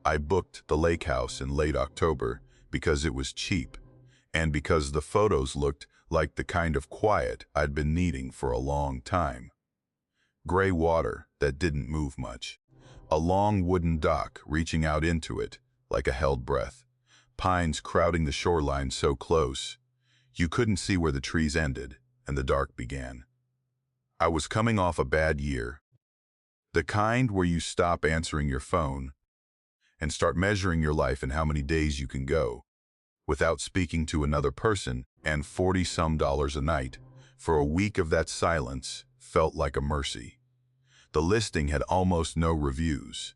I booked the lake house in late October because it was cheap, and because the photos looked like the kind of quiet I'd been needing for a long time. Gray water that didn't move much. A long wooden dock reaching out into it like a held breath. Pines crowding the shoreline so close, you couldn't see where the trees ended and the dark began. I was coming off a bad year. The kind where you stop answering your phone and start measuring your life in how many days you can go without speaking to another person, and $40-some a night for a week of that silence felt like a mercy. The listing had almost no reviews,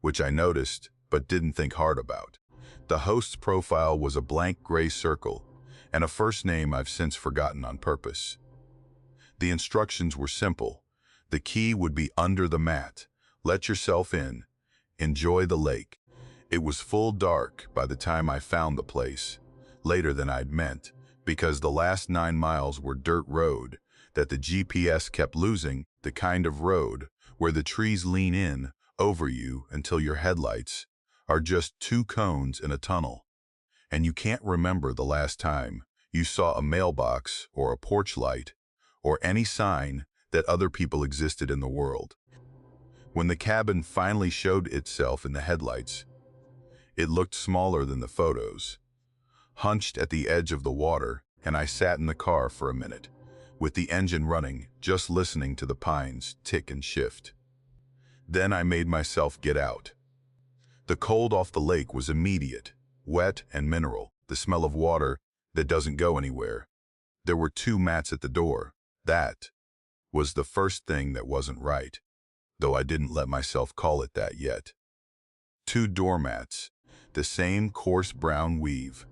which I noticed but didn't think hard about. The host's profile was a blank gray circle and a first name I've since forgotten on purpose. The instructions were simple. The key would be under the mat. Let yourself in. Enjoy the lake. It was full dark by the time I found the place, later than I'd meant, because the last 9 miles were dirt road that the GPS kept losing, the kind of road where the trees lean in over you until your headlights are just 2 cones in a tunnel, and you can't remember the last time you saw a mailbox or a porch light or any sign that other people existed in the world. When the cabin finally showed itself in the headlights, it looked smaller than the photos, hunched at the edge of the water, and I sat in the car for a minute, with the engine running, just listening to the pines tick and shift. Then I made myself get out. The cold off the lake was immediate, wet and mineral, the smell of water that doesn't go anywhere. There were 2 mats at the door. That was the first thing that wasn't right, though I didn't let myself call it that yet. 2 doormats, the same coarse brown weave,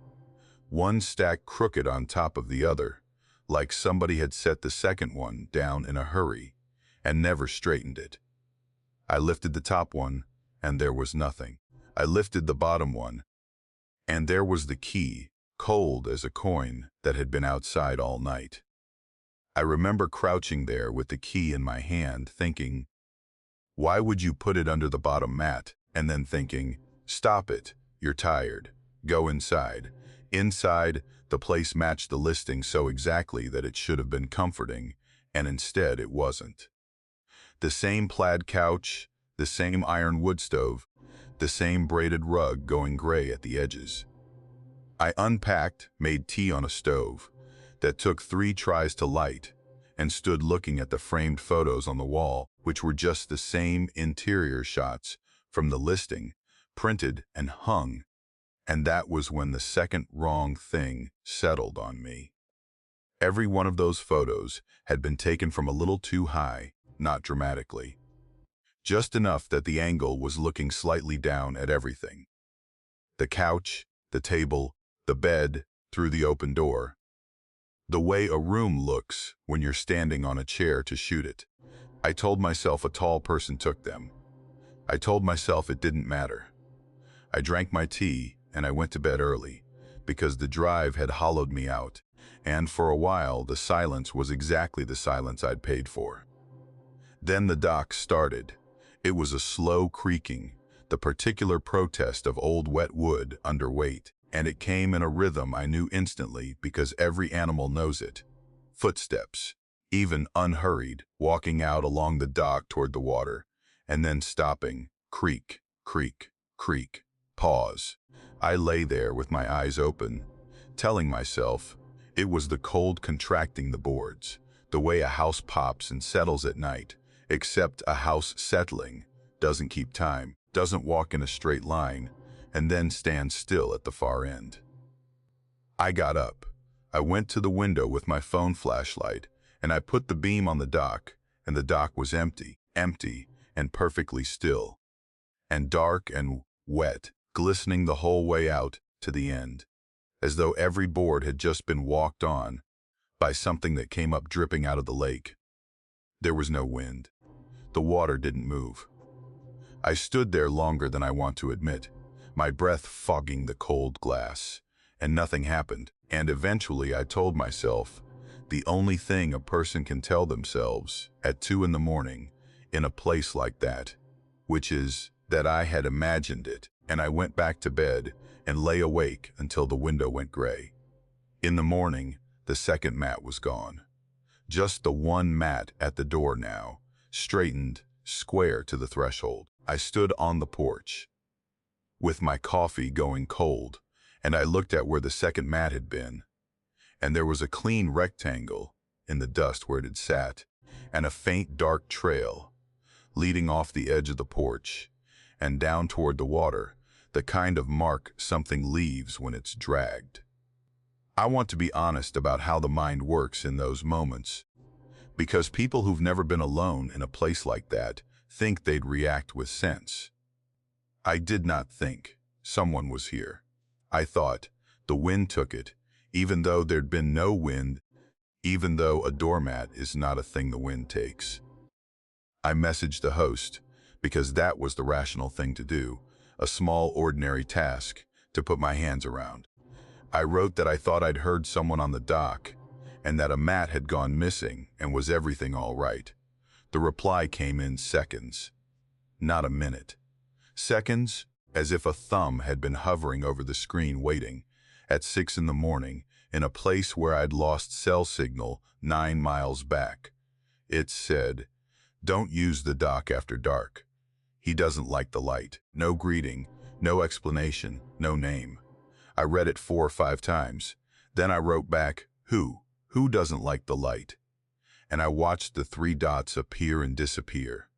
one stacked crooked on top of the other, like somebody had set the second one down in a hurry and never straightened it. I lifted the top one, and there was nothing. I lifted the bottom one, and there was the key, cold as a coin that had been outside all night. I remember crouching there with the key in my hand, thinking, why would you put it under the bottom mat? And then thinking, stop it, you're tired, go inside. Inside, the place matched the listing so exactly that it should have been comforting, and instead it wasn't. The same plaid couch, the same iron wood stove, the same braided rug going gray at the edges. I unpacked, made tea on a stove that took 3 tries to light, and stood looking at the framed photos on the wall, which were just the same interior shots from the listing, printed and hung, and that was when the second wrong thing settled on me. Every one of those photos had been taken from a little too high, not dramatically. Just enough that the angle was looking slightly down at everything. The couch, the table, the bed, through the open door. The way a room looks when you're standing on a chair to shoot it. I told myself a tall person took them. I told myself it didn't matter. I drank my tea and I went to bed early, because the drive had hollowed me out, and for a while the silence was exactly the silence I'd paid for. Then the dock started. It was a slow creaking, the particular protest of old wet wood under weight, and it came in a rhythm I knew instantly because every animal knows it. Footsteps, even unhurried, walking out along the dock toward the water, and then stopping, creak, creak, creak, pause. I lay there with my eyes open, telling myself it was the cold contracting the boards, the way a house pops and settles at night, except a house settling doesn't keep time, doesn't walk in a straight line, and then stands still at the far end. I got up. I went to the window with my phone flashlight, and I put the beam on the dock, and the dock was empty, and perfectly still, and dark and wet, glistening the whole way out to the end, as though every board had just been walked on by something that came up dripping out of the lake. There was no wind. The water didn't move. I stood there longer than I want to admit, my breath fogging the cold glass, and nothing happened, and eventually I told myself the only thing a person can tell themselves at 2 in the morning in a place like that, which is that I had imagined it, and I went back to bed and lay awake until the window went gray. In the morning, the second mat was gone. Just the one mat at the door now, straightened, square to the threshold. I stood on the porch, with my coffee going cold, and I looked at where the second mat had been, and there was a clean rectangle in the dust where it had sat, and a faint dark trail leading off the edge of the porch and down toward the water, the kind of mark something leaves when it's dragged. I want to be honest about how the mind works in those moments, because people who've never been alone in a place like that think they'd react with sense. I did not think someone was here. I thought the wind took it, even though there'd been no wind, even though a doormat is not a thing the wind takes. I messaged the host, because that was the rational thing to do, a small ordinary task to put my hands around. I wrote that I thought I'd heard someone on the dock, and that a mat had gone missing, and was everything all right. The reply came in seconds, not a minute. Seconds, as if a thumb had been hovering over the screen waiting, at 6 in the morning, in a place where I'd lost cell signal 9 miles back. It said, "Don't use the dock after dark. He doesn't like the light." No greeting, no explanation, no name. I read it 4 or 5 times. Then I wrote back, Who doesn't like the light? And I watched the 3 dots appear and disappear,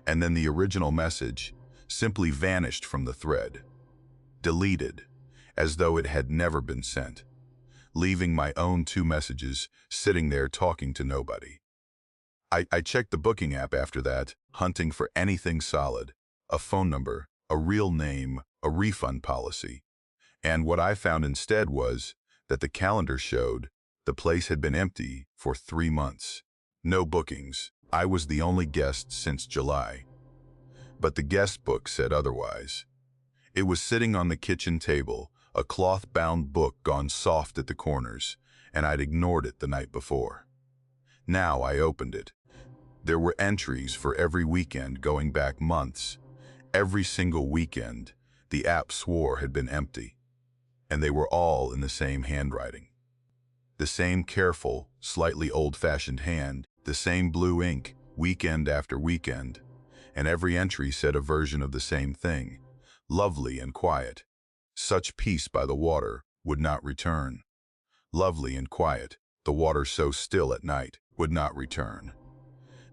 and then the original message simply vanished from the thread, deleted, as though it had never been sent, leaving my own 2 messages sitting there talking to nobody. I checked the booking app after that, hunting for anything solid, a phone number, a real name, a refund policy. And what I found instead was that the calendar showed the place had been empty for 3 months. No bookings. I was the only guest since July. But the guest book said otherwise. It was sitting on the kitchen table, a cloth-bound book gone soft at the corners, and I'd ignored it the night before. Now I opened it. There were entries for every weekend going back months. Every single weekend, the app swore had been empty. And they were all in the same handwriting. The same careful, slightly old-fashioned hand, the same blue ink, weekend after weekend. And every entry said a version of the same thing, lovely and quiet. Such peace by the water would not return. Lovely and quiet, the water so still at night would not return.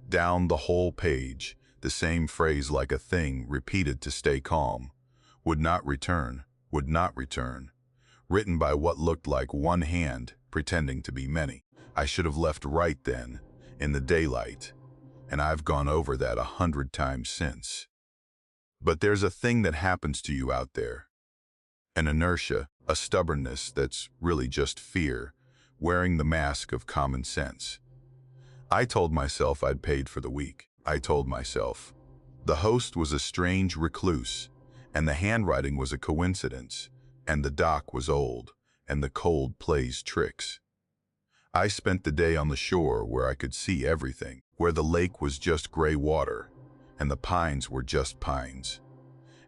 Down the whole page, the same phrase like a thing repeated to stay calm. Would not return, written by what looked like one hand pretending to be many. I should have left right then, in the daylight, and I've gone over that 100 times since. But there's a thing that happens to you out there. An inertia, a stubbornness that's really just fear, wearing the mask of common sense. I told myself I'd paid for the week. I told myself. The host was a strange recluse, and the handwriting was a coincidence, and the dock was old, and the cold plays tricks. I spent the day on the shore where I could see everything, where the lake was just gray water, and the pines were just pines.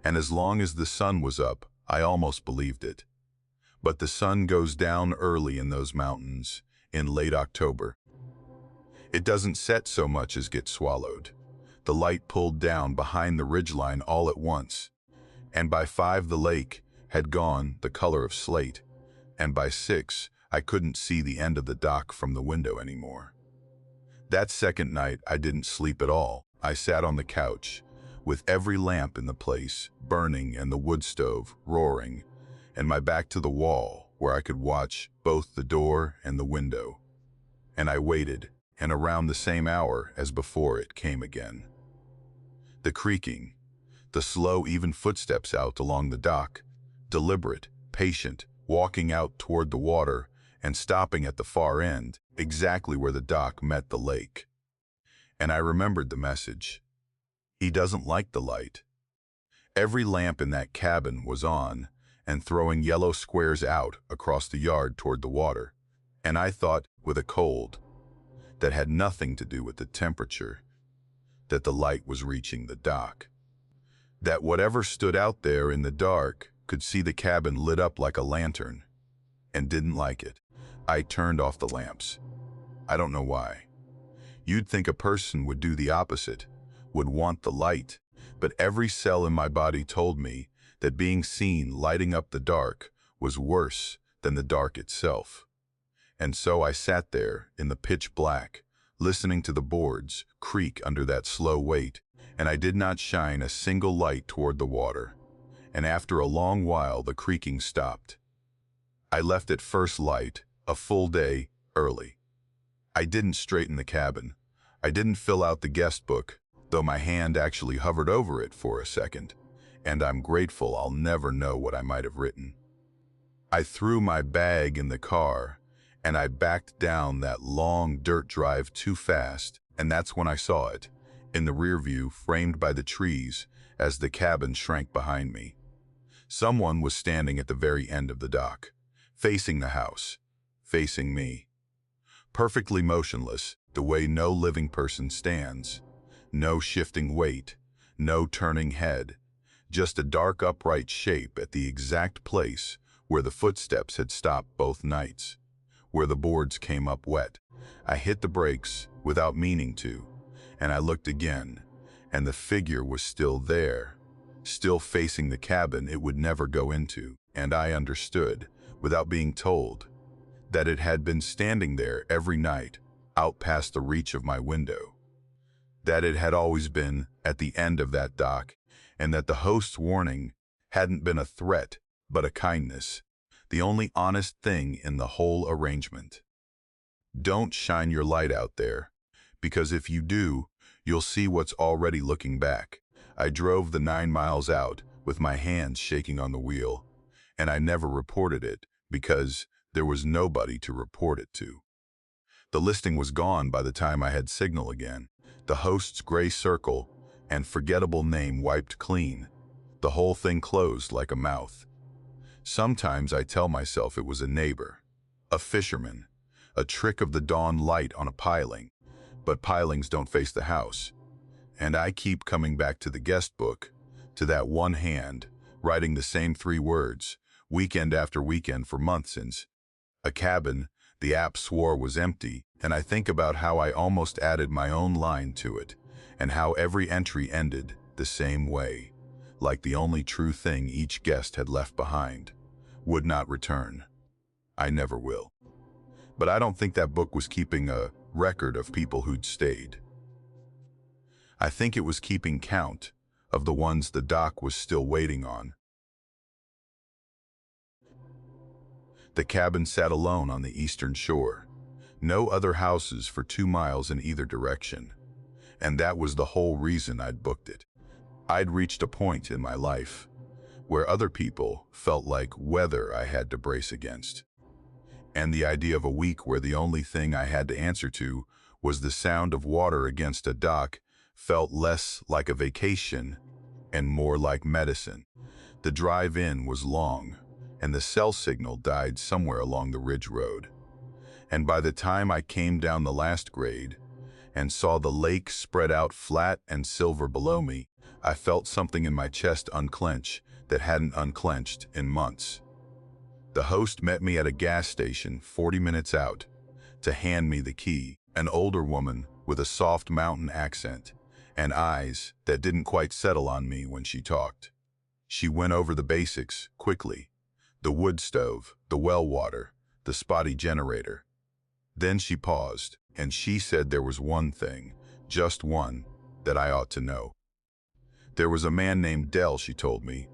And as long as the sun was up, I almost believed it. But the sun goes down early in those mountains, in late October. It doesn't set so much as get swallowed. The light pulled down behind the ridgeline all at once, and by 5 the lake had gone the color of slate, and by 6 I couldn't see the end of the dock from the window anymore. That second night I didn't sleep at all. I sat on the couch, with every lamp in the place burning and the wood stove roaring, and my back to the wall where I could watch both the door and the window. And I waited, and around the same hour as before it came again. The creaking, the slow even footsteps out along the dock, deliberate, patient, walking out toward the water and stopping at the far end, exactly where the dock met the lake. And I remembered the message. He doesn't like the light. Every lamp in that cabin was on and throwing yellow squares out across the yard toward the water, and I thought, with a cold that had nothing to do with the temperature, that the light was reaching the dock. That whatever stood out there in the dark could see the cabin lit up like a lantern, and didn't like it. I turned off the lamps. I don't know why. You'd think a person would do the opposite, would want the light, but every cell in my body told me that being seen lighting up the dark was worse than the dark itself. And so I sat there in the pitch black, listening to the boards creak under that slow weight, and I did not shine a single light toward the water. And after a long while, the creaking stopped. I left at first light, a full day early. I didn't straighten the cabin. I didn't fill out the guest book, though my hand actually hovered over it for a second, and I'm grateful I'll never know what I might have written. I threw my bag in the car, and I backed down that long dirt drive too fast, and that's when I saw it, in the rear view, framed by the trees, as the cabin shrank behind me. Someone was standing at the very end of the dock, facing the house, facing me. Perfectly motionless, the way no living person stands. No shifting weight, no turning head, just a dark upright shape at the exact place where the footsteps had stopped both nights, where the boards came up wet. I hit the brakes without meaning to, and I looked again, and the figure was still there, still facing the cabin it would never go into, and I understood, without being told, that it had been standing there every night, out past the reach of my window. That it had always been at the end of that dock, and that the host's warning hadn't been a threat, but a kindness, the only honest thing in the whole arrangement. Don't shine your light out there, because if you do, you'll see what's already looking back. I drove the 9 miles out with my hands shaking on the wheel, and I never reported it because there was nobody to report it to. The listing was gone by the time I had signal again. The host's gray circle and forgettable name wiped clean. The whole thing closed like a mouth. Sometimes I tell myself it was a neighbor, a fisherman, a trick of the dawn light on a piling, but pilings don't face the house. And I keep coming back to the guest book, to that one hand, writing the same 3 words, weekend after weekend for months since. A cabin the app swore was empty, and I think about how I almost added my own line to it, and how every entry ended the same way, like the only true thing each guest had left behind would not return. I never will. But I don't think that book was keeping a record of people who'd stayed. I think it was keeping count of the ones the dock was still waiting on. The cabin sat alone on the eastern shore. No other houses for 2 miles in either direction. And that was the whole reason I'd booked it. I'd reached a point in my life where other people felt like weather I had to brace against. And the idea of a week where the only thing I had to answer to was the sound of water against a dock felt less like a vacation and more like medicine. The drive in was long, and the cell signal died somewhere along the ridge road. And by the time I came down the last grade and saw the lake spread out flat and silver below me, I felt something in my chest unclench that hadn't unclenched in months. The host met me at a gas station 40 minutes out to hand me the key, an older woman with a soft mountain accent and eyes that didn't quite settle on me when she talked. She went over the basics quickly: the wood stove, the well water, the spotty generator. Then she paused, and she said there was one thing, just one, that I ought to know. There was a man named Dell, she told me,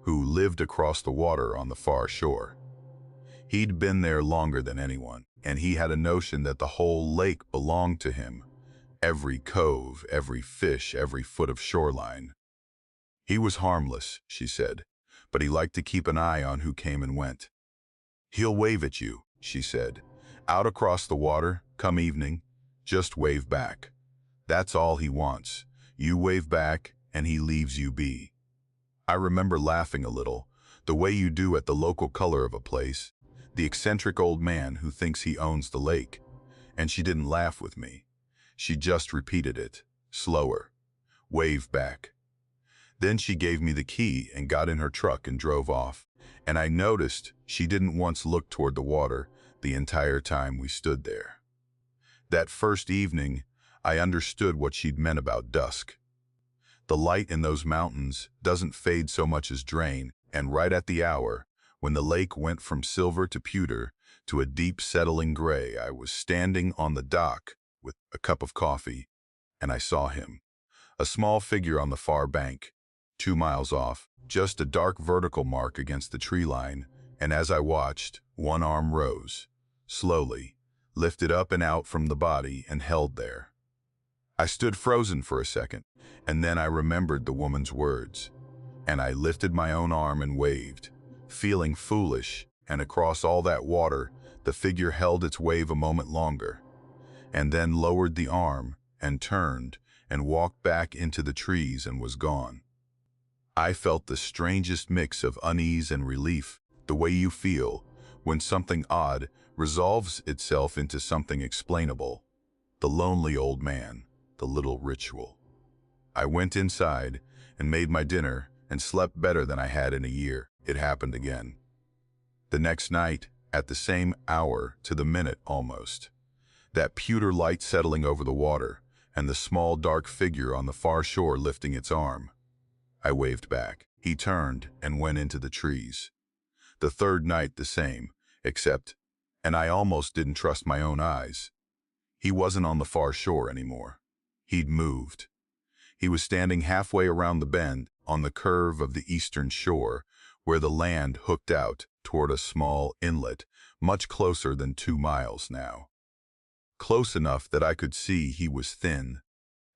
who lived across the water on the far shore. He'd been there longer than anyone, and he had a notion that the whole lake belonged to him. Every cove, every fish, every foot of shoreline. He was harmless, she said, but he liked to keep an eye on who came and went. He'll wave at you, she said. Out across the water, come evening, just wave back. That's all he wants. You wave back, and he leaves you be. I remember laughing a little, the way you do at the local color of a place, the eccentric old man who thinks he owns the lake. And she didn't laugh with me. She just repeated it, slower. Wave back. Then she gave me the key and got in her truck and drove off. And I noticed she didn't once look toward the water the entire time we stood there. That first evening, I understood what she'd meant about dusk. The light in those mountains doesn't fade so much as drain, and right at the hour, when the lake went from silver to pewter to a deep settling gray, I was standing on the dock with a cup of coffee, and I saw him. A small figure on the far bank, 2 miles off, just a dark vertical mark against the tree line, and as I watched, one arm rose, slowly, lifted up and out from the body and held there. I stood frozen for a second, and then I remembered the woman's words, and I lifted my own arm and waved, feeling foolish, and across all that water, the figure held its wave a moment longer, and then lowered the arm and turned and walked back into the trees and was gone. I felt the strangest mix of unease and relief, the way you feel when something odd resolves itself into something explainable. The lonely old man, the little ritual. I went inside and made my dinner and slept better than I had in a year. It happened again. The next night, at the same hour to the minute almost, that pewter light settling over the water and the small dark figure on the far shore lifting its arm. I waved back. He turned and went into the trees. The third night the same, except, and I almost didn't trust my own eyes. He wasn't on the far shore anymore. He'd moved. He was standing halfway around the bend on the curve of the eastern shore, where the land hooked out toward a small inlet, much closer than 2 miles now. Close enough that I could see he was thin,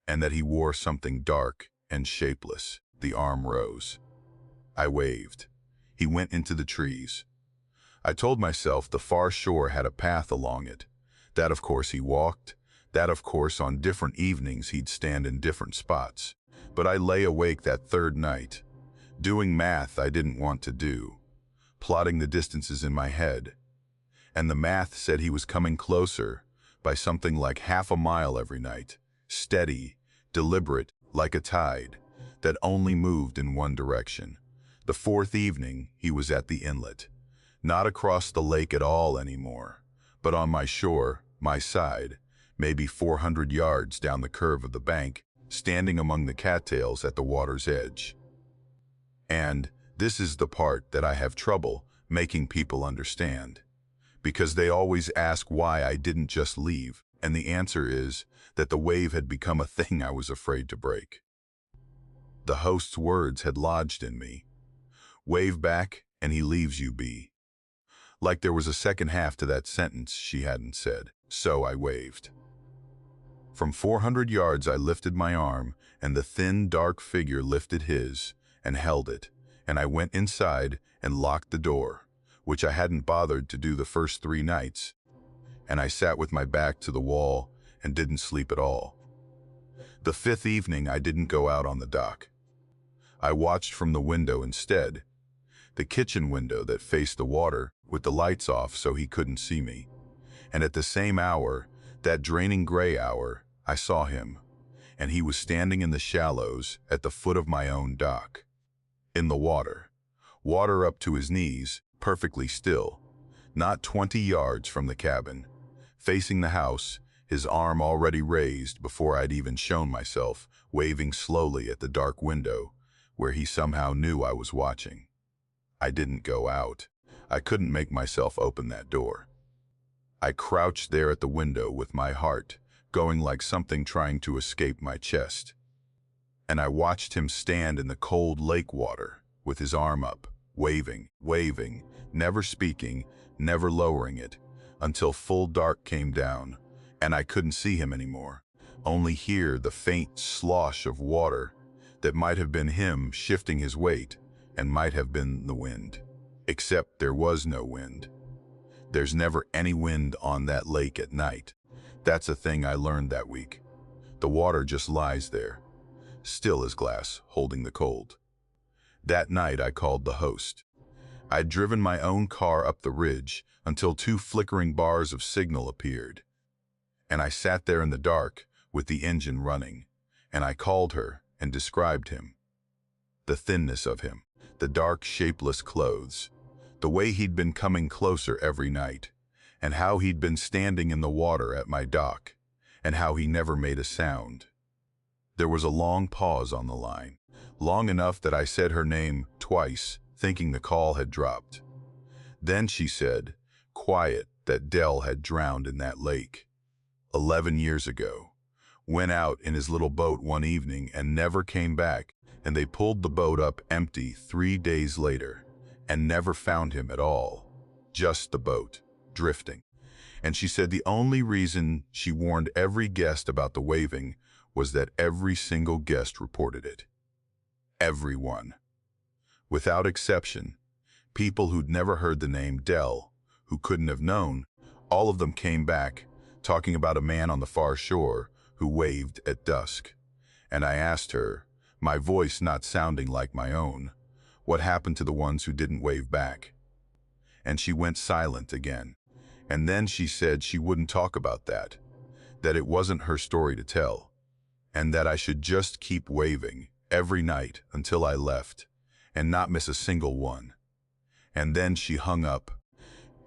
and that he wore something dark and shapeless. The arm rose. I waved. He went into the trees. I told myself the far shore had a path along it. That of course he walked. That of course on different evenings he'd stand in different spots. But I lay awake that third night, doing math I didn't want to do, plotting the distances in my head. And the math said he was coming closer by something like half a mile every night, steady, deliberate, like a tide that only moved in one direction. The fourth evening, he was at the inlet, not across the lake at all anymore, but on my shore, my side, maybe 400 yards down the curve of the bank, standing among the cattails at the water's edge. And this is the part that I have trouble making people understand, because they always ask why I didn't just leave, and the answer is that the wave had become a thing I was afraid to break. The host's words had lodged in me. Wave back and he leaves you be. Like there was a second half to that sentence she hadn't said, so I waved. From 400 yards I lifted my arm, and the thin, dark figure lifted his and held it, and I went inside and locked the door, which I hadn't bothered to do the first 3 nights, and I sat with my back to the wall and didn't sleep at all. The 5th evening I didn't go out on the dock. I watched from the window instead, the kitchen window that faced the water with the lights off so he couldn't see me. And at the same hour, that draining gray hour, I saw him, and he was standing in the shallows at the foot of my own dock. In the water up to his knees, perfectly still, not 20 yards from the cabin, facing the house, his arm already raised before I'd even shown myself, waving slowly at the dark window, where he somehow knew I was watching. I didn't go out. I couldn't make myself open that door. I crouched there at the window with my heart going like something trying to escape my chest. And I watched him stand in the cold lake water with his arm up, waving, never speaking, never lowering it, until full dark came down, and I couldn't see him anymore, only hear the faint slosh of water that might have been him shifting his weight and might have been the wind. Except there was no wind. There's never any wind on that lake at night. That's a thing I learned that week. The water just lies there, still as glass, holding the cold. That night I called the host. I'd driven my own car up the ridge until 2 flickering bars of signal appeared. And I sat there in the dark with the engine running, and I called her and described him. The thinness of him, the dark, shapeless clothes, the way he'd been coming closer every night, and how he'd been standing in the water at my dock, and how he never made a sound. There was a long pause on the line, long enough that I said her name twice, thinking the call had dropped. Then she said, quiet, that Dell had drowned in that lake. 11 years ago. Went out in his little boat one evening and never came back, and they pulled the boat up empty 3 days later, and never found him at all. Just the boat, drifting. And she said the only reason she warned every guest about the waving was that every single guest reported it. Everyone. Without exception. People who'd never heard the name Dell, who couldn't have known, all of them came back, talking about a man on the far shore who waved at dusk. And I asked her, my voice not sounding like my own, what happened to the ones who didn't wave back? And she went silent again. And then she said she wouldn't talk about that it wasn't her story to tell, and that I should just keep waving every night until I left, and not miss a single one. And then she hung up,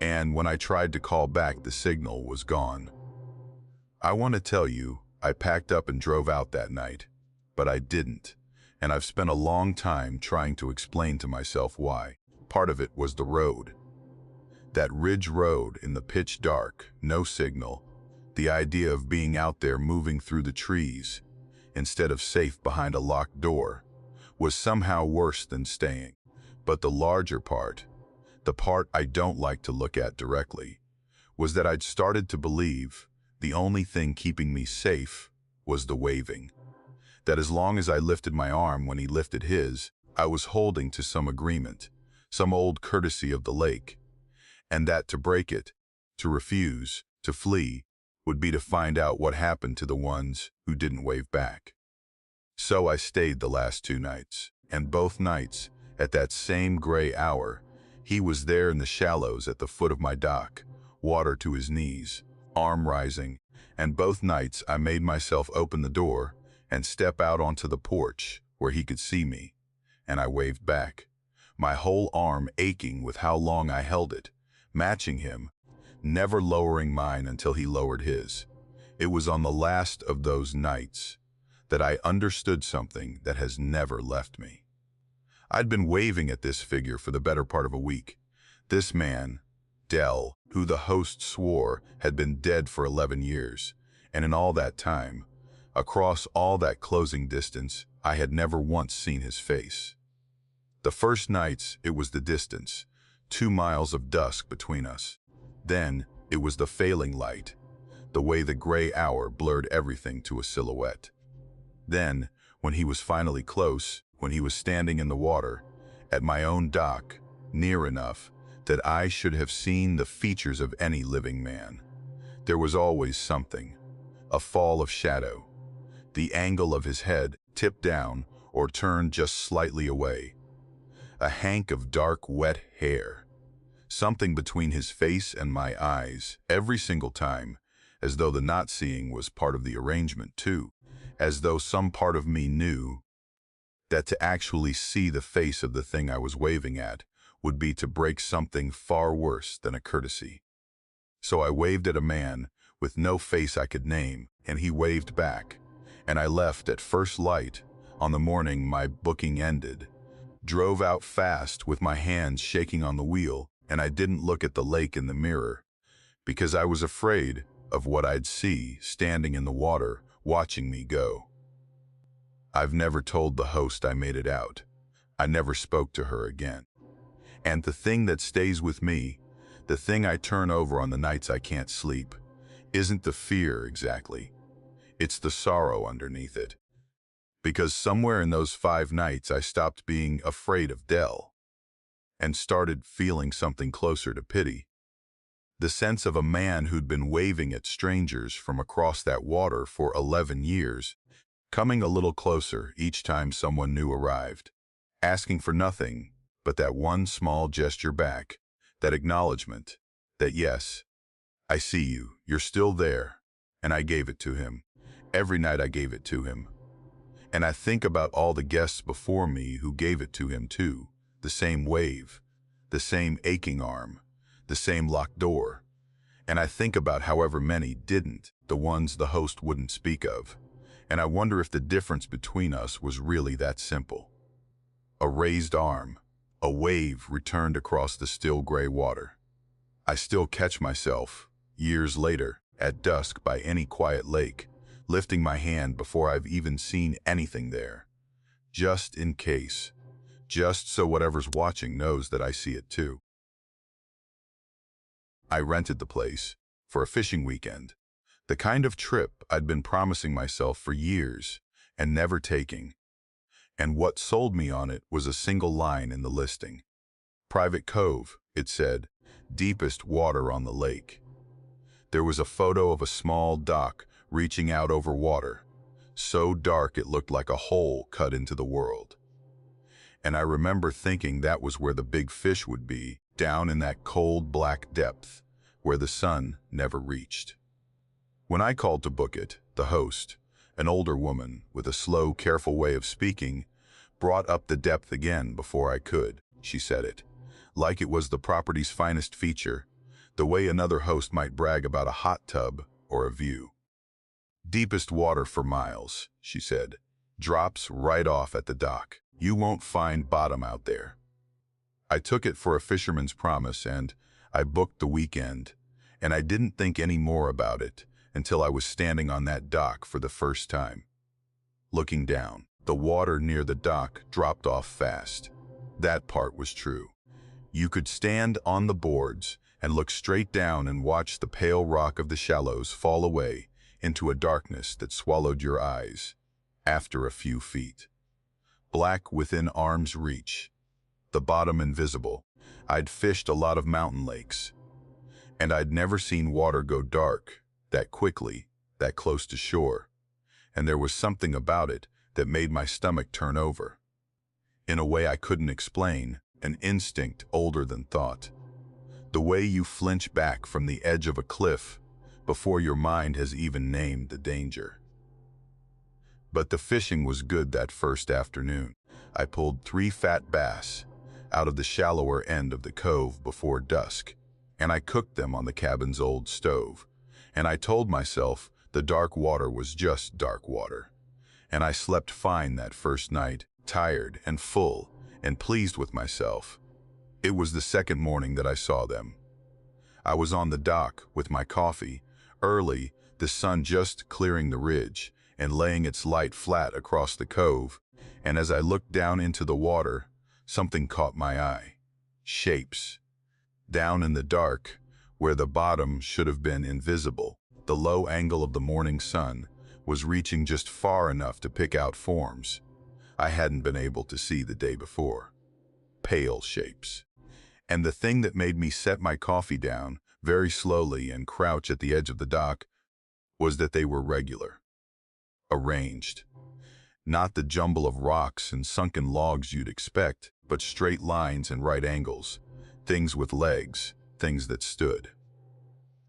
and when I tried to call back, the signal was gone. I want to tell you, I packed up and drove out that night, but I didn't, and I've spent a long time trying to explain to myself why. Part of it was the road. That ridge road in the pitch dark, no signal, the idea of being out there moving through the trees, instead of safe behind a locked door, was somehow worse than staying. But the larger part, the part I don't like to look at directly, was that I'd started to believe the only thing keeping me safe was the waving. That as long as I lifted my arm when he lifted his, I was holding to some agreement, some old courtesy of the lake, and that to break it, to refuse, to flee, would be to find out what happened to the ones who didn't wave back. So I stayed the last 2 nights, and both nights, at that same gray hour, he was there in the shallows at the foot of my dock, water to his knees, arm rising, and both nights I made myself open the door and step out onto the porch where he could see me, and I waved back, my whole arm aching with how long I held it, matching him, never lowering mine until he lowered his. It was on the last of those nights that I understood something that has never left me. I'd been waving at this figure for the better part of a week. This man, Dell, who the host swore had been dead for 11 years, and in all that time, across all that closing distance, I had never once seen his face. The first nights, it was the distance, 2 miles of dusk between us. Then, it was the failing light, the way the gray hour blurred everything to a silhouette. Then, when he was finally close, when he was standing in the water, at my own dock, near enough that I should have seen the features of any living man, there was always something, a fall of shadow, the angle of his head tipped down or turned just slightly away, a hank of dark, wet hair, something between his face and my eyes every single time, as though the not seeing was part of the arrangement too, as though some part of me knew that to actually see the face of the thing I was waving at would be to break something far worse than a courtesy. So I waved at a man with no face I could name, and he waved back, and I left at first light on the morning my booking ended, drove out fast with my hands shaking on the wheel, and I didn't look at the lake in the mirror, because I was afraid of what I'd see standing in the water watching me go. I've never told the host I made it out. I never spoke to her again. And the thing that stays with me, the thing I turn over on the nights I can't sleep, isn't the fear exactly. It's the sorrow underneath it. Because somewhere in those 5 nights I stopped being afraid of Dell and started feeling something closer to pity. The sense of a man who'd been waving at strangers from across that water for 11 years, coming a little closer each time someone new arrived, asking for nothing but that one small gesture back, that acknowledgement, that yes, I see you, you're still there, and I gave it to him. Every night I gave it to him. And I think about all the guests before me who gave it to him too. The same wave, the same aching arm, the same locked door. And I think about however many didn't, the ones the host wouldn't speak of. And I wonder if the difference between us was really that simple. A raised arm, a wave returned across the still gray water. I still catch myself, years later, at dusk by any quiet lake, lifting my hand before I've even seen anything there. Just in case. Just so whatever's watching knows that I see it too. I rented the place for a fishing weekend, the kind of trip I'd been promising myself for years and never taking. And what sold me on it was a single line in the listing. Private cove, it said, deepest water on the lake. There was a photo of a small dock reaching out over water, so dark it looked like a hole cut into the world. And I remember thinking that was where the big fish would be, down in that cold black depth, where the sun never reached. When I called to book it, the host, an older woman with a slow, careful way of speaking, brought up the depth again before I could. She said it, like it was the property's finest feature, the way another host might brag about a hot tub or a view. Deepest water for miles, she said, drops right off at the dock. You won't find bottom out there. I took it for a fisherman's promise and I booked the weekend, and I didn't think any more about it until I was standing on that dock for the first time. Looking down, the water near the dock dropped off fast. That part was true. You could stand on the boards and look straight down and watch the pale rock of the shallows fall away into a darkness that swallowed your eyes after a few feet. Black within arm's reach, the bottom invisible. I'd fished a lot of mountain lakes, and I'd never seen water go dark that quickly, that close to shore. And there was something about it that made my stomach turn over. In a way I couldn't explain, an instinct older than thought. The way you flinch back from the edge of a cliff before your mind has even named the danger. But the fishing was good that first afternoon. I pulled 3 fat bass out of the shallower end of the cove before dusk, and I cooked them on the cabin's old stove. And I told myself the dark water was just dark water. And I slept fine that first night, tired and full and pleased with myself. It was the second morning that I saw them. I was on the dock with my coffee, early, the sun just clearing the ridge and laying its light flat across the cove, and as I looked down into the water, something caught my eye. Shapes. Down in the dark, where the bottom should have been invisible, the low angle of the morning sun was reaching just far enough to pick out forms I hadn't been able to see the day before. Pale shapes. And the thing that made me set my coffee down very slowly and crouch at the edge of the dock was that they were regular. Arranged. Not the jumble of rocks and sunken logs you'd expect, but straight lines and right angles, things with legs, things that stood.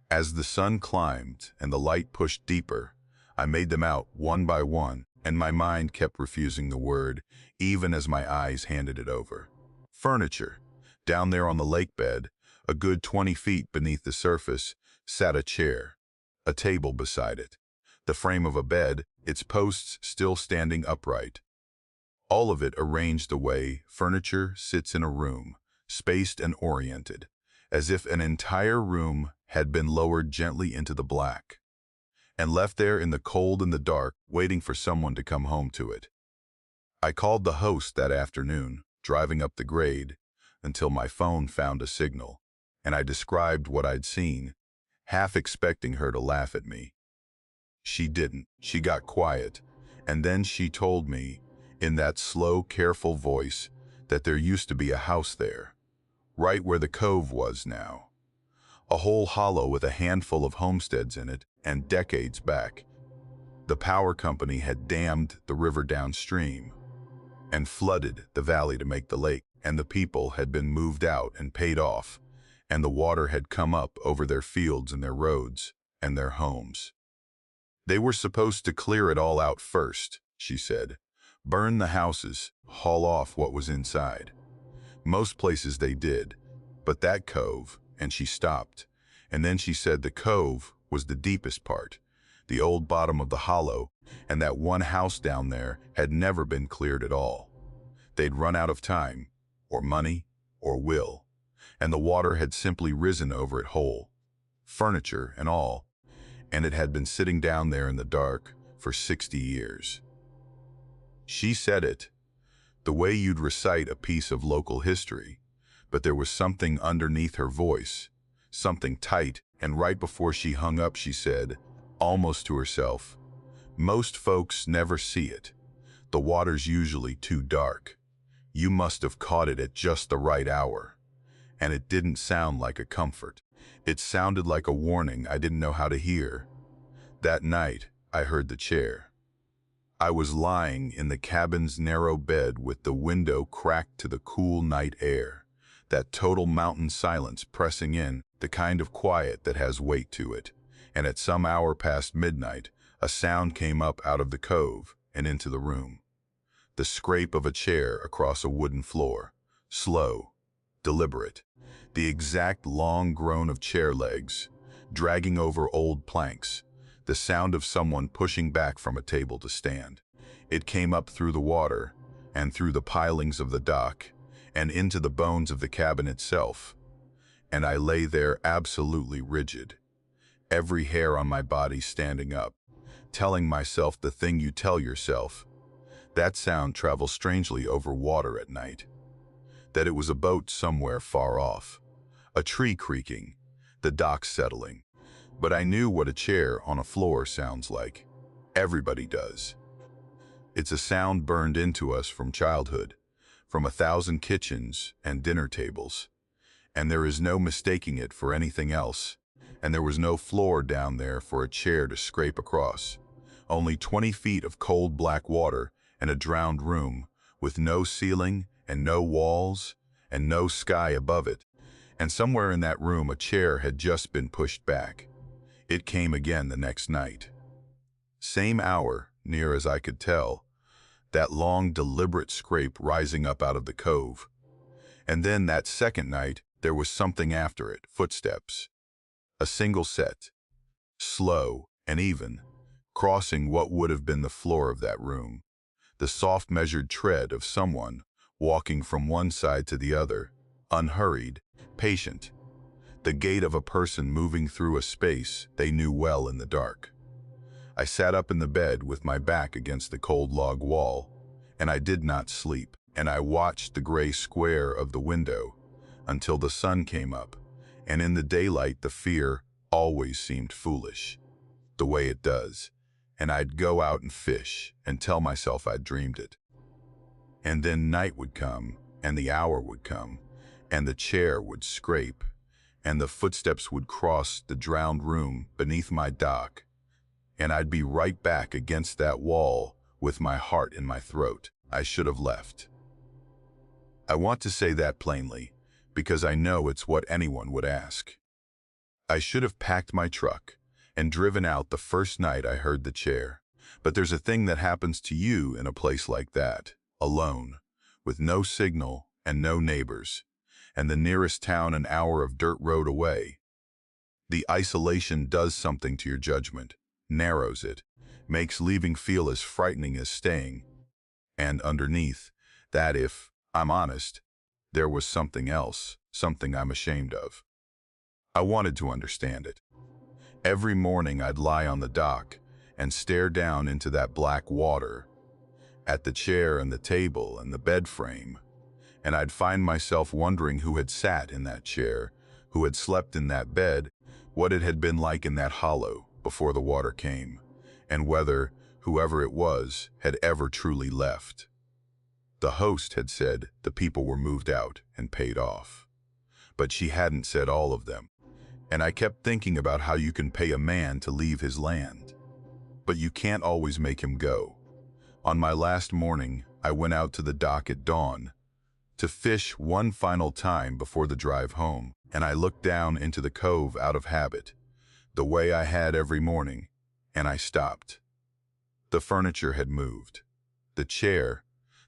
As the sun climbed and the light pushed deeper, I made them out one by one, and my mind kept refusing the word, even as my eyes handed it over. Furniture. Down there on the lake bed, a good 20 feet beneath the surface, sat a chair, a table beside it, the frame of a bed, its posts still standing upright. All of it arranged the way furniture sits in a room, spaced and oriented, as if an entire room had been lowered gently into the black, and left there in the cold and the dark, waiting for someone to come home to it. I called the host that afternoon, driving up the grade, until my phone found a signal, and I described what I'd seen, half expecting her to laugh at me. She didn't. She got quiet, and then she told me, in that slow, careful voice, that there used to be a house there, right where the cove was now. A whole hollow with a handful of homesteads in it, and decades back, the power company had dammed the river downstream and flooded the valley to make the lake, and the people had been moved out and paid off, and the water had come up over their fields and their roads and their homes. They were supposed to clear it all out first, she said, Burn the houses, haul off what was inside. Most places they did, but that cove, and she stopped. And then she said the cove was the deepest part, the old bottom of the hollow, and that one house down there had never been cleared at all. They'd run out of time, or money, or will, and the water had simply risen over it whole, furniture and all, and it had been sitting down there in the dark for 60 years. She said it, the way you'd recite a piece of local history, but there was something underneath her voice, something tight, and right before she hung up she said, almost to herself, "Most folks never see it. The water's usually too dark. You must have caught it at just the right hour." And it didn't sound like a comfort. It sounded like a warning I didn't know how to hear. That night, I heard the chair. I was lying in the cabin's narrow bed with the window cracked to the cool night air, that total mountain silence pressing in, the kind of quiet that has weight to it. And at some hour past midnight, a sound came up out of the cove and into the room. The scrape of a chair across a wooden floor, slow, deliberate. The exact long groan of chair legs, dragging over old planks. The sound of someone pushing back from a table to stand. It came up through the water, and through the pilings of the dock, and into the bones of the cabin itself. And I lay there absolutely rigid, every hair on my body standing up, telling myself the thing you tell yourself. That sound travels strangely over water at night. That it was a boat somewhere far off, a tree creaking, the dock settling. But I knew what a chair on a floor sounds like. Everybody does. It's a sound burned into us from childhood, from 1,000 kitchens and dinner tables. And there is no mistaking it for anything else. And there was no floor down there for a chair to scrape across. Only 20 feet of cold black water and a drowned room, with no ceiling and no walls and no sky above it. And somewhere in that room a chair had just been pushed back. It came again the next night. Same hour, near as I could tell, that long, deliberate scrape rising up out of the cove. And then that second night, there was something after it, footsteps. A single set, slow and even, crossing what would have been the floor of that room. The soft measured tread of someone walking from one side to the other, unhurried, patient. The gait of a person moving through a space they knew well in the dark. I sat up in the bed with my back against the cold log wall, and I did not sleep, and I watched the gray square of the window until the sun came up, and in the daylight the fear always seemed foolish, the way it does, and I'd go out and fish and tell myself I'd dreamed it. And then night would come, and the hour would come, and the chair would scrape, and the footsteps would cross the drowned room beneath my dock, and I'd be right back against that wall with my heart in my throat. I should have left. I want to say that plainly, because I know it's what anyone would ask. I should have packed my truck and driven out the first night I heard the chair. But there's a thing that happens to you in a place like that, alone, with no signal and no neighbors, and the nearest town an hour of dirt road away. The isolation does something to your judgment, narrows it, makes leaving feel as frightening as staying. And underneath that, if I'm honest, there was something else, something I'm ashamed of. I wanted to understand it. Every morning I'd lie on the dock and stare down into that black water, at the chair and the table and the bed frame, and I'd find myself wondering who had sat in that chair, who had slept in that bed, what it had been like in that hollow before the water came, and whether, whoever it was, had ever truly left. The host had said the people were moved out and paid off, but she hadn't said all of them, and I kept thinking about how you can pay a man to leave his land, but you can't always make him go. On my last morning, I went out to the dock at dawn, to fish one final time before the drive home, and I looked down into the cove out of habit, the way I had every morning, and I stopped. The furniture had moved. The chair,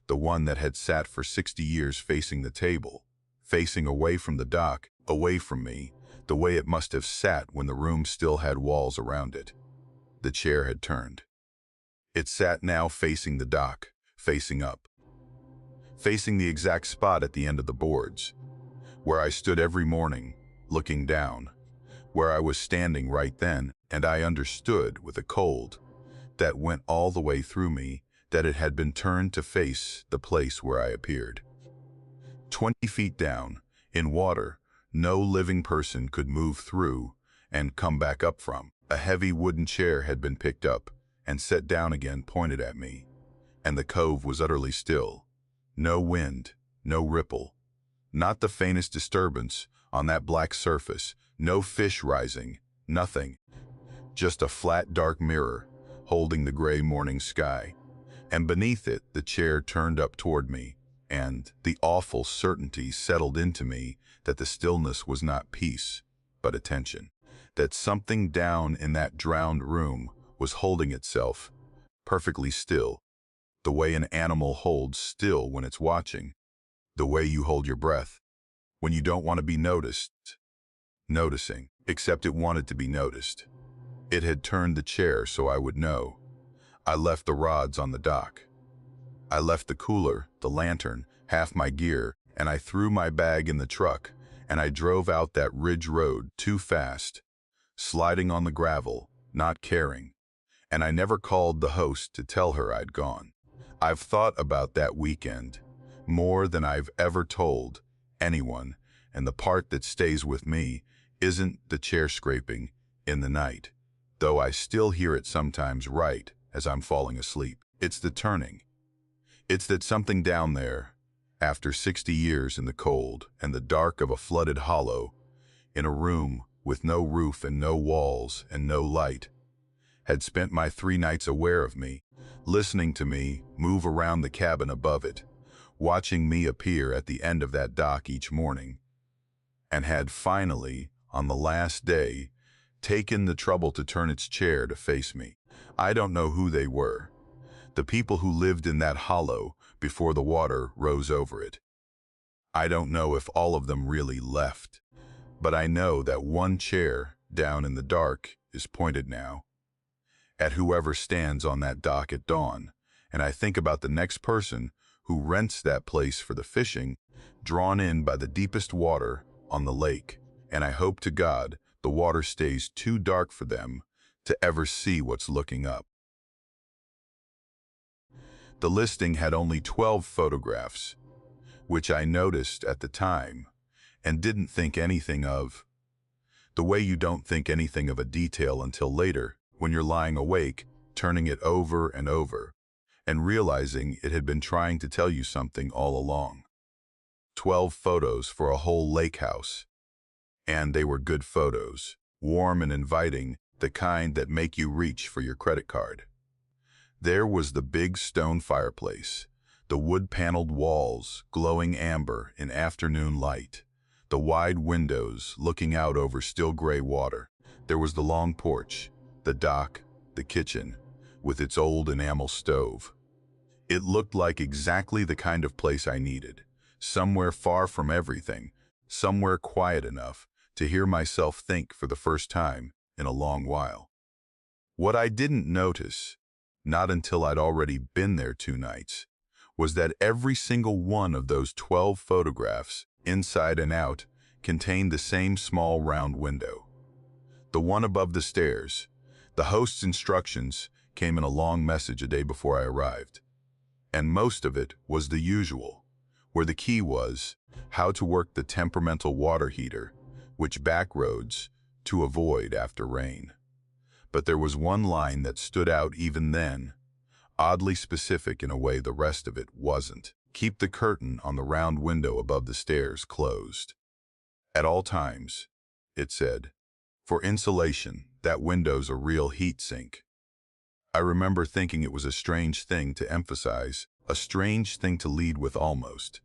the one that had sat for 60 years facing the table, facing away from the dock, away from me, the way it must have sat when the room still had walls around it. The chair had turned. It sat now facing the dock, facing up, facing the exact spot at the end of the boards, where I stood every morning, looking down, where I was standing right then, and I understood with a cold that went all the way through me that it had been turned to face the place where I appeared. 20 feet down, in water, no living person could move through and come back up from. A heavy wooden chair had been picked up and set down again, pointed at me, and the cove was utterly still. No wind, no ripple, not the faintest disturbance on that black surface, no fish rising, nothing. Just a flat, dark mirror holding the gray morning sky, and beneath it the chair turned up toward me, and the awful certainty settled into me that the stillness was not peace, but attention, that something down in that drowned room was holding itself perfectly still, the way an animal holds still when it's watching, the way you hold your breath when you don't want to be noticed, noticing, except it wanted to be noticed. It had turned the chair so I would know. I left the rods on the dock. I left the cooler, the lantern, half my gear, and I threw my bag in the truck, and I drove out that ridge road too fast, sliding on the gravel, not caring. And I never called the host to tell her I'd gone. I've thought about that weekend more than I've ever told anyone, and the part that stays with me isn't the chair scraping in the night, though I still hear it sometimes right as I'm falling asleep. It's the turning. It's that something down there, after 60 years in the cold and the dark of a flooded hollow, in a room with no roof and no walls and no light, had spent my 3 nights aware of me, listening to me move around the cabin above it, watching me appear at the end of that dock each morning, and had finally, on the last day, taken the trouble to turn its chair to face me. I don't know who they were, the people who lived in that hollow before the water rose over it. I don't know if all of them really left, but I know that one chair down in the dark is pointed now at whoever stands on that dock at dawn, and I think about the next person who rents that place for the fishing, drawn in by the deepest water on the lake, and I hope to God the water stays too dark for them to ever see what's looking up. The listing had only 12 photographs, which I noticed at the time and didn't think anything of. The way you don't think anything of a detail until later, when you're lying awake, turning it over and over, and realizing it had been trying to tell you something all along. 12 photos for a whole lake house. And they were good photos, warm and inviting, the kind that make you reach for your credit card. There was the big stone fireplace, the wood-paneled walls glowing amber in afternoon light, the wide windows looking out over still gray water. There was the long porch, the dock, the kitchen, with its old enamel stove. It looked like exactly the kind of place I needed, somewhere far from everything, somewhere quiet enough to hear myself think for the first time in a long while. What I didn't notice, not until I'd already been there 2 nights, was that every single one of those 12 photographs, inside and out, contained the same small round window. The one above the stairs. The host's instructions came in a long message a day before I arrived. And most of it was the usual, where the key was how to work the temperamental water heater, which back roads to avoid after rain. But there was one line that stood out even then, oddly specific in a way the rest of it wasn't. Keep the curtain on the round window above the stairs closed. At all times, it said. For insulation, that window's a real heat sink. I remember thinking it was a strange thing to emphasize, a strange thing to lead with almost.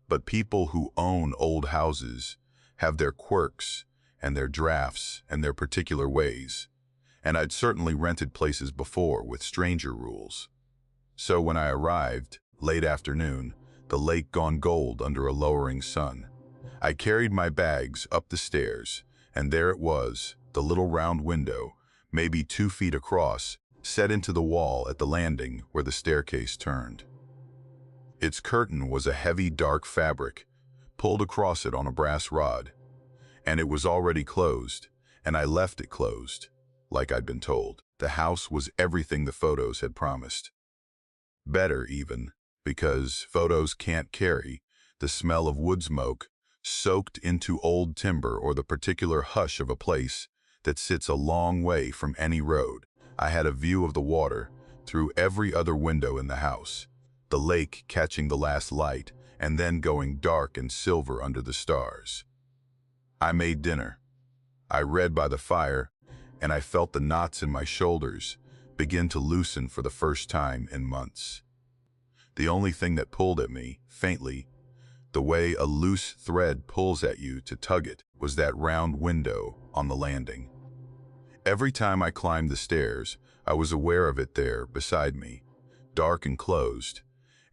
But people who own old houses have their quirks and their drafts and their particular ways, and I'd certainly rented places before with stranger rules. So when I arrived, late afternoon, the lake gone gold under a lowering sun. I carried my bags up the stairs, and there it was, the little round window, maybe 2 feet across, set into the wall at the landing where the staircase turned. Its curtain was a heavy dark fabric, pulled across it on a brass rod, and it was already closed, and I left it closed, like I'd been told. The house was everything the photos had promised. Better even, because photos can't carry the smell of wood smoke soaked into old timber or the particular hush of a place that sits a long way from any road. I had a view of the water through every other window in the house, the lake catching the last light and then going dark and silver under the stars. I made dinner. I read by the fire, and I felt the knots in my shoulders begin to loosen for the first time in months. The only thing that pulled at me, faintly, the way a loose thread pulls at you to tug it, was that round window on the landing. Every time I climbed the stairs, I was aware of it there beside me, dark and closed,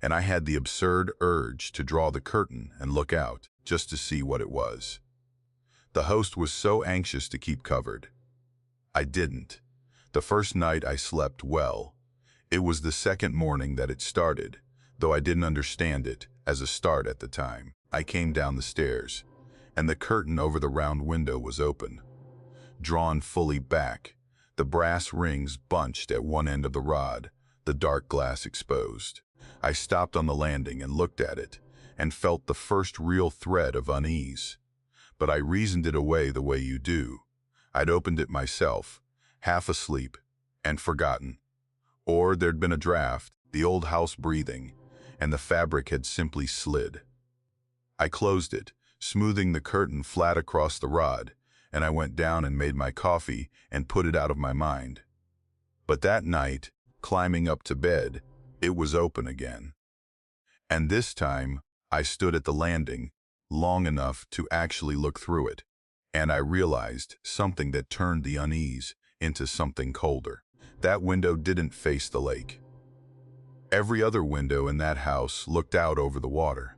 and I had the absurd urge to draw the curtain and look out, just to see what it was. The host was so anxious to keep covered. I didn't. The first night I slept well. It was the second morning that it started, though I didn't understand it as a start at the time. I came down the stairs, and the curtain over the round window was open, drawn fully back, the brass rings bunched at one end of the rod, the dark glass exposed. I stopped on the landing and looked at it, and felt the first real thread of unease. But I reasoned it away the way you do. I'd opened it myself, half asleep, and forgotten. Or there'd been a draft, the old house breathing, and the fabric had simply slid. I closed it, smoothing the curtain flat across the rod, and I went down and made my coffee and put it out of my mind. But that night, climbing up to bed, it was open again. And this time, I stood at the landing, long enough to actually look through it, and I realized something that turned the unease into something colder. That window didn't face the lake. Every other window in that house looked out over the water.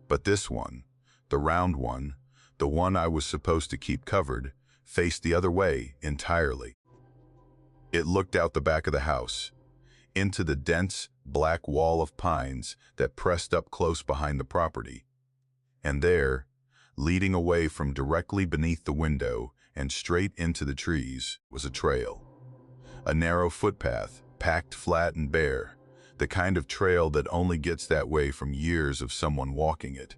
But this one, the round one, the one I was supposed to keep covered, faced the other way entirely. It looked out the back of the house, into the dense, black wall of pines that pressed up close behind the property. And there, leading away from directly beneath the window and straight into the trees, was a trail. A narrow footpath, packed flat and bare, the kind of trail that only gets that way from years of someone walking it.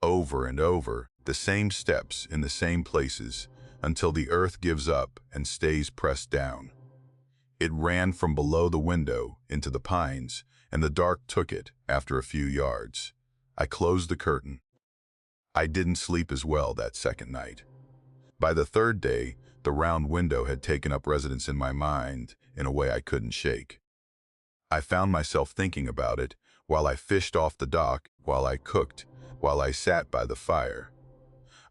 Over and over, the same steps in the same places, until the earth gives up and stays pressed down. It ran from below the window into the pines, and the dark took it after a few yards. I closed the curtain. I didn't sleep as well that second night. By the third day, the round window had taken up residence in my mind in a way I couldn't shake. I found myself thinking about it while I fished off the dock, while I cooked, while I sat by the fire.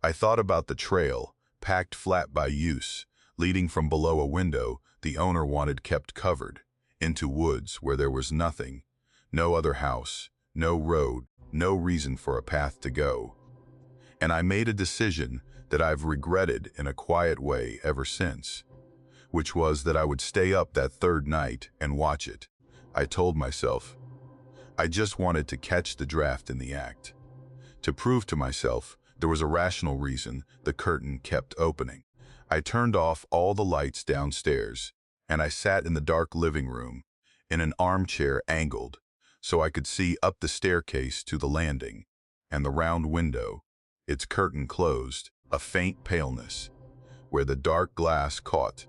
I thought about the trail, packed flat by use, leading from below a window the owner wanted kept covered, into woods where there was nothing, no other house, no road, no reason for a path to go. And I made a decision that I've regretted in a quiet way ever since, which was that I would stay up that third night and watch it. I told myself, I just wanted to catch the draft in the act. To prove to myself there was a rational reason the curtain kept opening. I turned off all the lights downstairs, and I sat in the dark living room, in an armchair angled, so I could see up the staircase to the landing, and the round window, its curtain closed, a faint paleness, where the dark glass caught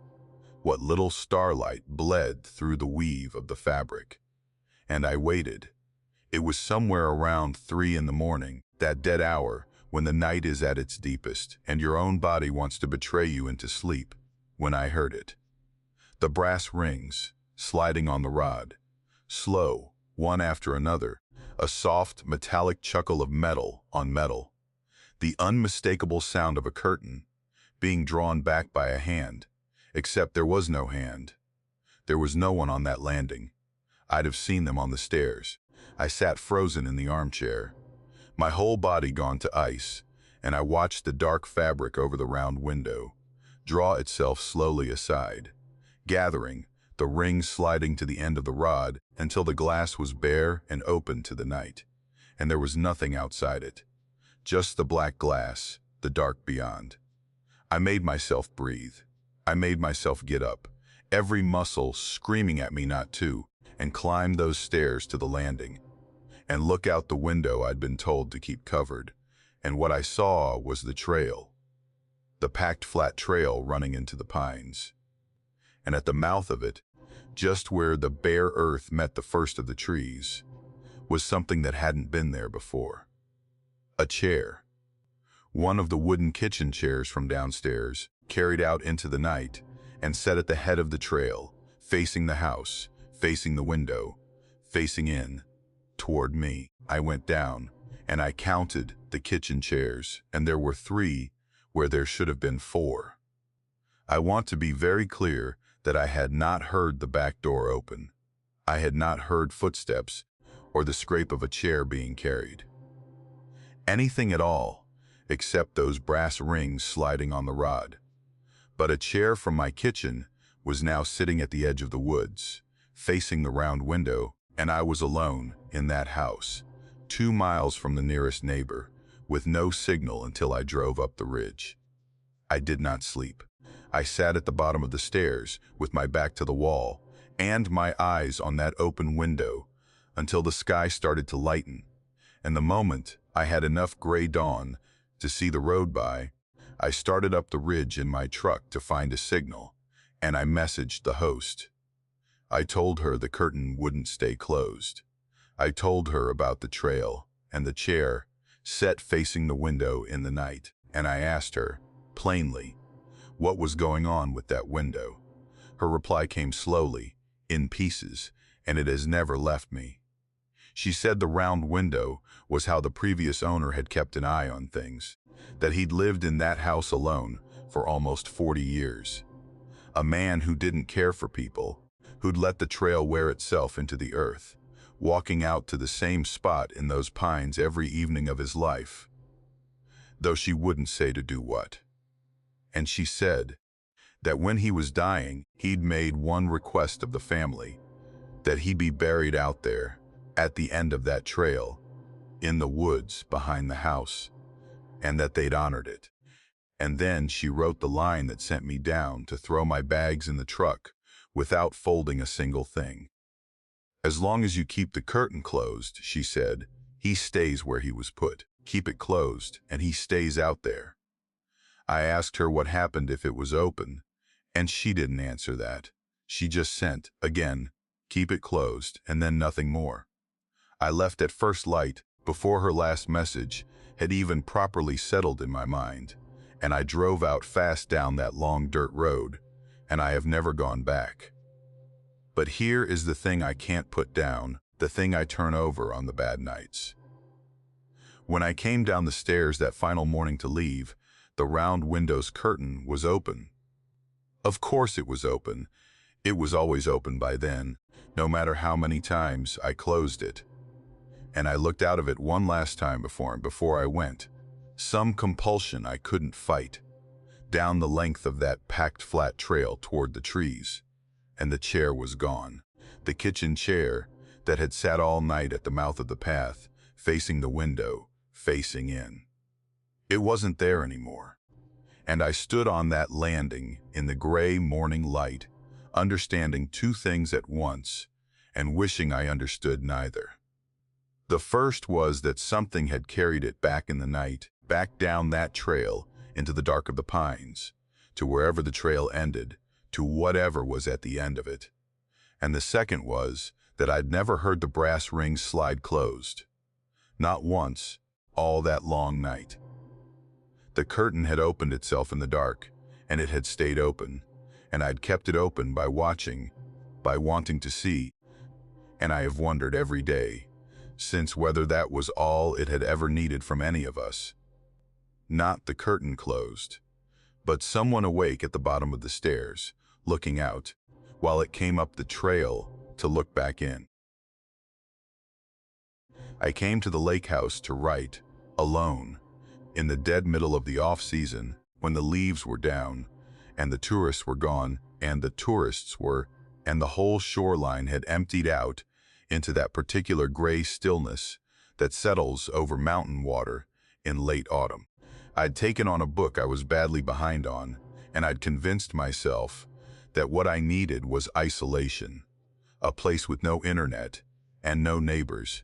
what little starlight bled through the weave of the fabric. And I waited. It was somewhere around 3 in the morning, that dead hour when the night is at its deepest and your own body wants to betray you into sleep, when I heard it. The brass rings, sliding on the rod, slow, one after another, a soft metallic chuckle of metal on metal. The unmistakable sound of a curtain being drawn back by a hand, except there was no hand. There was no one on that landing. I'd have seen them on the stairs. I sat frozen in the armchair, my whole body gone to ice, and I watched the dark fabric over the round window draw itself slowly aside, gathering, the ring sliding to the end of the rod until the glass was bare and open to the night, and there was nothing outside it. Just the black glass, the dark beyond. I made myself breathe. I made myself get up, every muscle screaming at me not to, and climb those stairs to the landing, and look out the window I'd been told to keep covered. And what I saw was the trail, the packed flat trail running into the pines. And at the mouth of it, just where the bare earth met the first of the trees, was something that hadn't been there before. A chair. One of the wooden kitchen chairs from downstairs, carried out into the night and set at the head of the trail, facing the house, facing the window, facing in, toward me. I went down, and I counted the kitchen chairs, and there were 3 where there should have been 4. I want to be very clear that I had not heard the back door open. I had not heard footsteps or the scrape of a chair being carried. Anything at all, except those brass rings sliding on the rod. But a chair from my kitchen was now sitting at the edge of the woods, facing the round window, and I was alone in that house, 2 miles from the nearest neighbor, with no signal until I drove up the ridge. I did not sleep. I sat at the bottom of the stairs with my back to the wall and my eyes on that open window until the sky started to lighten, and the moment I had enough gray dawn to see the road by, I started up the ridge in my truck to find a signal, and I messaged the host. I told her the curtain wouldn't stay closed. I told her about the trail and the chair set facing the window in the night, and I asked her, plainly, what was going on with that window. Her reply came slowly, in pieces, and it has never left me. She said the round window was how the previous owner had kept an eye on things, that he'd lived in that house alone for almost 40 years. A man who didn't care for people, who'd let the trail wear itself into the earth, walking out to the same spot in those pines every evening of his life, though she wouldn't say to do what. And she said that when he was dying, he'd made one request of the family, that he be buried out there, at the end of that trail, in the woods behind the house, and that they'd honored it. And then she wrote the line that sent me down to throw my bags in the truck without folding a single thing. As long as you keep the curtain closed, she said, he stays where he was put. Keep it closed, and he stays out there. I asked her what happened if it was open, and she didn't answer that. She just sent, again, keep it closed, and then nothing more. I left at first light, before her last message had even properly settled in my mind, and I drove out fast down that long dirt road, and I have never gone back. But here is the thing I can't put down, the thing I turn over on the bad nights. When I came down the stairs that final morning to leave, the round window's curtain was open. Of course it was open. It was always open by then, no matter how many times I closed it. And I looked out of it one last time before I went, some compulsion I couldn't fight, down the length of that packed flat trail toward the trees. And the chair was gone. The kitchen chair that had sat all night at the mouth of the path, facing the window, facing in. It wasn't there anymore. And I stood on that landing in the gray morning light, understanding 2 things at once, and wishing I understood neither. The first was that something had carried it back in the night, back down that trail into the dark of the pines, to wherever the trail ended, to whatever was at the end of it. And the second was that I'd never heard the brass rings slide closed. Not once, all that long night. The curtain had opened itself in the dark, and it had stayed open, and I'd kept it open by watching, by wanting to see, and I have wondered every day since whether that was all it had ever needed from any of us. Not the curtain closed, but someone awake at the bottom of the stairs, looking out, while it came up the trail to look back in. I came to the lake house to write, alone, in the dead middle of the off-season, when the leaves were down, and the tourists were gone, and the whole shoreline had emptied out into that particular gray stillness that settles over mountain water in late autumn. I'd taken on a book I was badly behind on, and I'd convinced myself that what I needed was isolation, a place with no internet and no neighbors,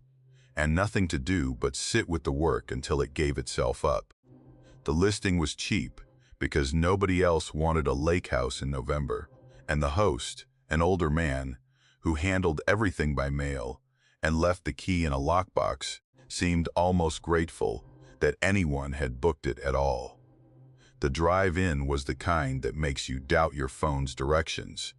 and nothing to do but sit with the work until it gave itself up. The listing was cheap because nobody else wanted a lake house in November, and the host, an older man who handled everything by mail and left the key in a lockbox, seemed almost grateful that anyone had booked it at all. The drive-in was the kind that makes you doubt your phone's directions.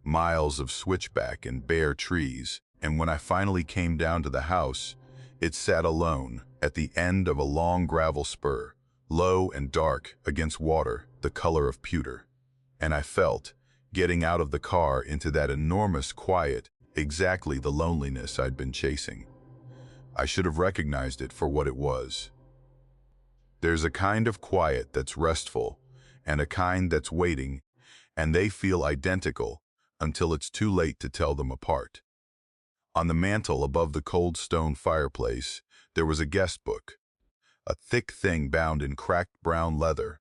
Miles of switchback and bare trees, and when I finally came down to the house, it sat alone at the end of a long gravel spur, low and dark against water the color of pewter. And I felt, getting out of the car into that enormous quiet, exactly the loneliness I'd been chasing. I should have recognized it for what it was. There's a kind of quiet that's restful, and a kind that's waiting, and they feel identical until it's too late to tell them apart. On the mantel above the cold stone fireplace, there was a guest book, a thick thing bound in cracked brown leather,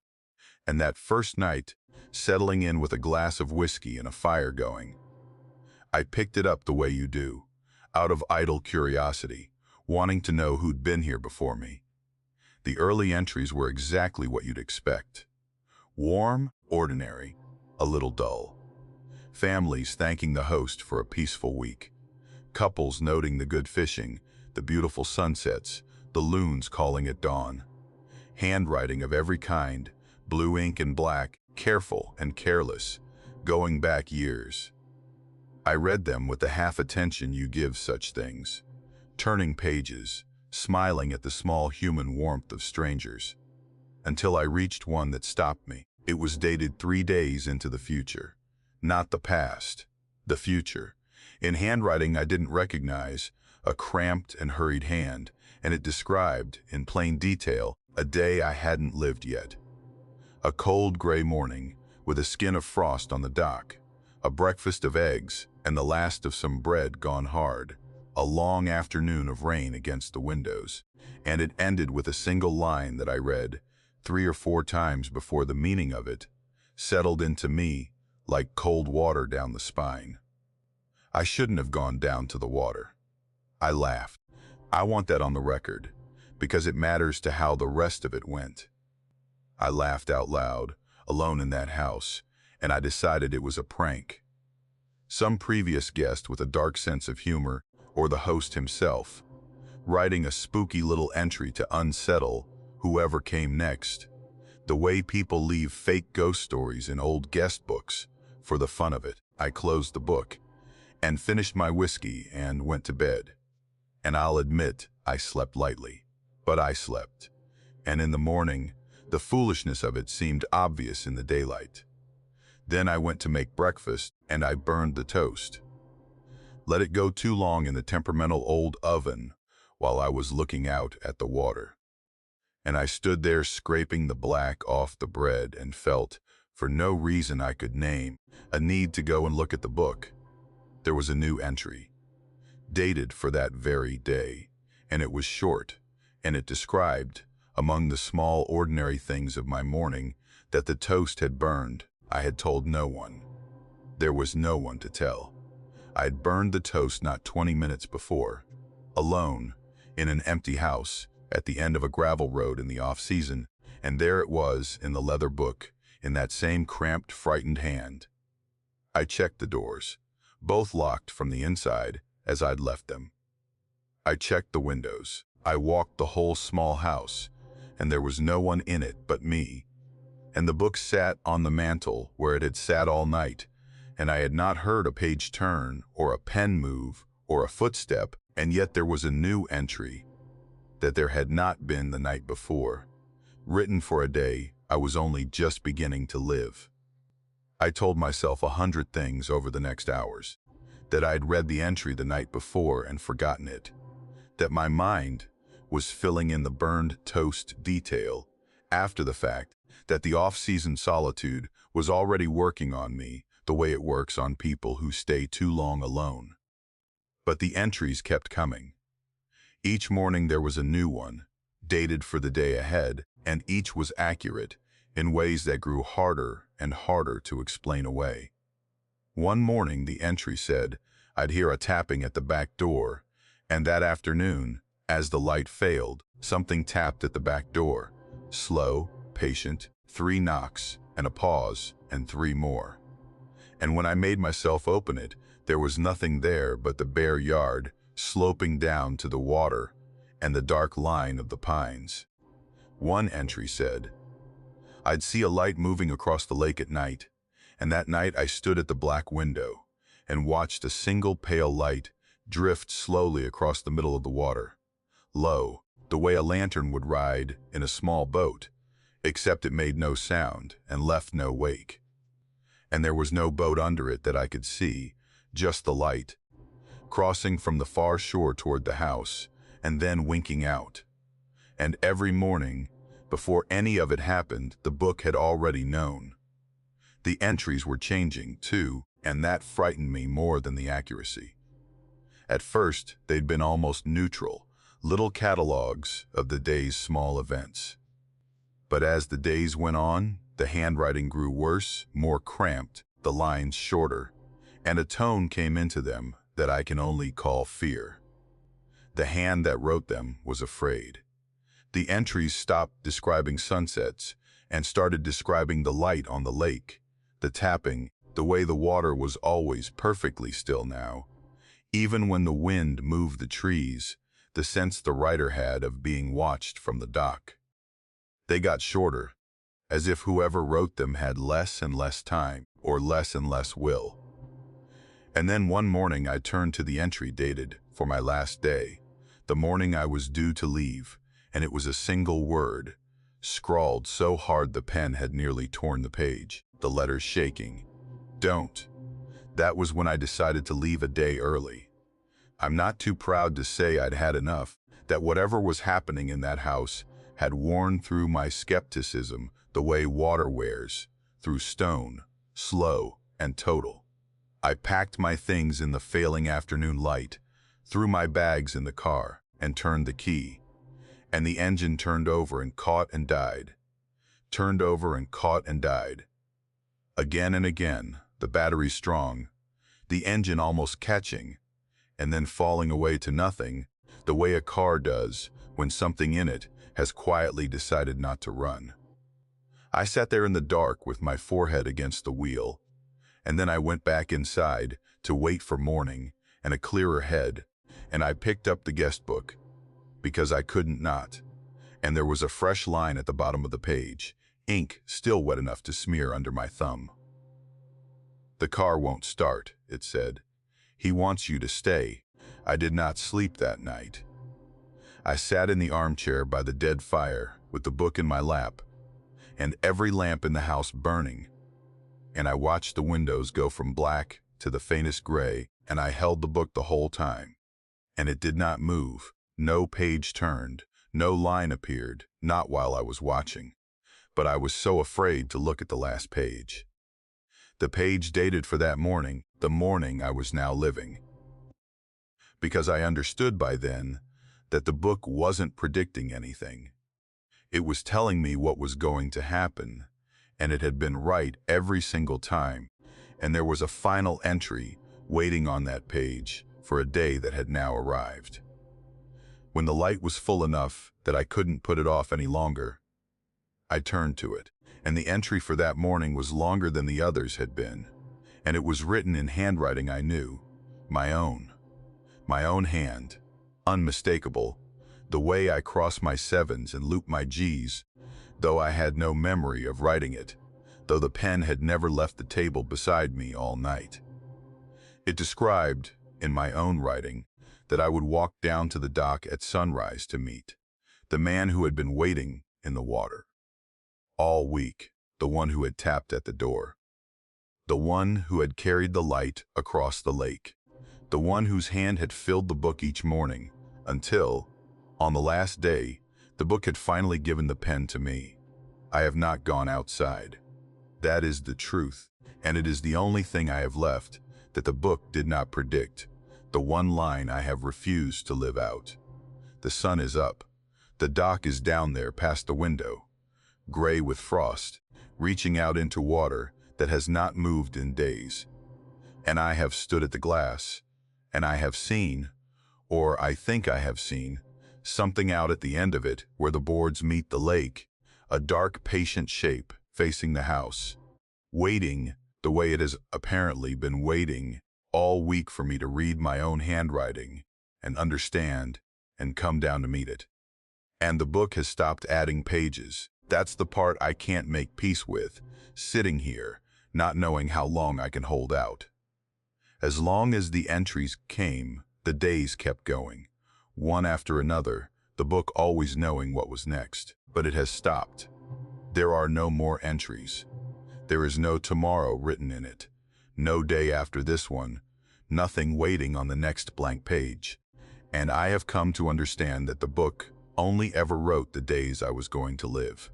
and that first night, settling in with a glass of whiskey and a fire going, I picked it up the way you do, out of idle curiosity, wanting to know who'd been here before me. The early entries were exactly what you'd expect. Warm, ordinary, a little dull. Families thanking the host for a peaceful week. Couples noting the good fishing, the beautiful sunsets, the loons calling at dawn. Handwriting of every kind, blue ink and black, careful and careless, going back years. I read them with the half attention you give such things, turning pages, smiling at the small human warmth of strangers, until I reached one that stopped me. It was dated 3 days into the future. Not the past, the future. In handwriting I didn't recognize, a cramped and hurried hand, and it described, in plain detail, a day I hadn't lived yet. A cold gray morning, with a skin of frost on the dock, a breakfast of eggs, and the last of some bread gone hard, a long afternoon of rain against the windows, and it ended with a single line that I read 3 or 4 times before the meaning of it settled into me like cold water down the spine. I shouldn't have gone down to the water. I laughed. I want that on the record, because it matters to how the rest of it went. I laughed out loud, alone in that house, and I decided it was a prank. Some previous guest with a dark sense of humor, or the host himself, writing a spooky little entry to unsettle whoever came next, the way people leave fake ghost stories in old guest books for the fun of it. I closed the book and finished my whiskey and went to bed. And I'll admit, I slept lightly, but I slept. And in the morning, the foolishness of it seemed obvious in the daylight. Then I went to make breakfast and I burned the toast. Let it go too long in the temperamental old oven while I was looking out at the water. And I stood there scraping the black off the bread and felt, for no reason I could name, a need to go and look at the book. There was a new entry, dated for that very day, and it was short, and it described, among the small ordinary things of my morning, that the toast had burned. I had told no one. There was no one to tell. I had burned the toast not 20 minutes before, alone, in an empty house, at the end of a gravel road in the off-season, and there it was in the leather book, in that same cramped, frightened hand. I checked the doors, both locked from the inside, as I'd left them. I checked the windows. I walked the whole small house, and there was no one in it but me. And the book sat on the mantel where it had sat all night, and I had not heard a page turn, or a pen move, or a footstep, and yet there was a new entry that there had not been the night before, written for a day I was only just beginning to live. I told myself 100 things over the next hours, that I'd read the entry the night before and forgotten it, that my mind was filling in the burned toast detail after the fact, that the off-season solitude was already working on me the way it works on people who stay too long alone. But the entries kept coming. Each morning there was a new one, dated for the day ahead, and each was accurate in ways that grew harder and harder to explain away. One morning the entry said I'd hear a tapping at the back door, and that afternoon, as the light failed, something tapped at the back door. Slow, patient, 3 knocks, and a pause, and 3 more. And when I made myself open it, there was nothing there but the bare yard, sloping down to the water, and the dark line of the pines. One entry said, I'd see a light moving across the lake at night, and that night I stood at the black window and watched a single pale light drift slowly across the middle of the water. Low, the way a lantern would ride in a small boat, except it made no sound and left no wake. And there was no boat under it that I could see, just the light, crossing from the far shore toward the house, and then winking out. And every morning, before any of it happened, the book had already known. The entries were changing, too, and that frightened me more than the accuracy. At first, they'd been almost neutral, little catalogs of the day's small events. But as the days went on, the handwriting grew worse, more cramped, the lines shorter, and a tone came into them that I can only call fear. The hand that wrote them was afraid. The entries stopped describing sunsets and started describing the light on the lake, the tapping, the way the water was always perfectly still now. Even when the wind moved the trees, the sense the writer had of being watched from the dock. They got shorter, as if whoever wrote them had less and less time, or less and less will. And then one morning I turned to the entry dated for my last day, the morning I was due to leave, and it was a single word, scrawled so hard the pen had nearly torn the page, the letters shaking. Don't. That was when I decided to leave a day early. I'm not too proud to say I'd had enough, that whatever was happening in that house had worn through my skepticism the way water wears, through stone, slow and total. I packed my things in the failing afternoon light, threw my bags in the car, and turned the key. And the engine turned over and caught and died. Turned over and caught and died. Again and again, the battery strong, the engine almost catching, and then falling away to nothing, the way a car does when something in it has quietly decided not to run. I sat there in the dark with my forehead against the wheel, and then I went back inside to wait for morning and a clearer head, and I picked up the guest book, because I couldn't not, and there was a fresh line at the bottom of the page, ink still wet enough to smear under my thumb. The car won't start, it said. He wants you to stay. I did not sleep that night. I sat in the armchair by the dead fire with the book in my lap, and every lamp in the house burning, and I watched the windows go from black to the faintest gray, and I held the book the whole time, and it did not move. No page turned, no line appeared, not while I was watching, but I was so afraid to look at the last page. The page dated for that morning, the morning I was now living. Because I understood by then that the book wasn't predicting anything. It was telling me what was going to happen, and it had been right every single time, and there was a final entry waiting on that page for a day that had now arrived. When the light was full enough that I couldn't put it off any longer, I turned to it, and the entry for that morning was longer than the others had been, and it was written in handwriting I knew, my own hand, unmistakable, the way I cross my sevens and loop my G's, though I had no memory of writing it, though the pen had never left the table beside me all night. It described, in my own writing, that I would walk down to the dock at sunrise to meet the man who had been waiting in the water all week, the one who had tapped at the door, the one who had carried the light across the lake, the one whose hand had filled the book each morning, Until, on the last day, the book had finally given the pen to me. I have not gone outside. That is the truth, and it is the only thing I have left that the book did not predict, the one line I have refused to live out. The sun is up. The dock is down there past the window, gray with frost, reaching out into water that has not moved in days. And I have stood at the glass, and I have seen, or I think I have seen, something out at the end of it where the boards meet the lake, a dark, patient shape facing the house, waiting the way it has apparently been waiting all week for me to read my own handwriting and understand and come down to meet it. And the book has stopped adding pages. That's the part I can't make peace with, sitting here, not knowing how long I can hold out. As long as the entries came, the days kept going, one after another, the book always knowing what was next. But it has stopped. There are no more entries. There is no tomorrow written in it, no day after this one, nothing waiting on the next blank page. And I have come to understand that the book only ever wrote the days I was going to live.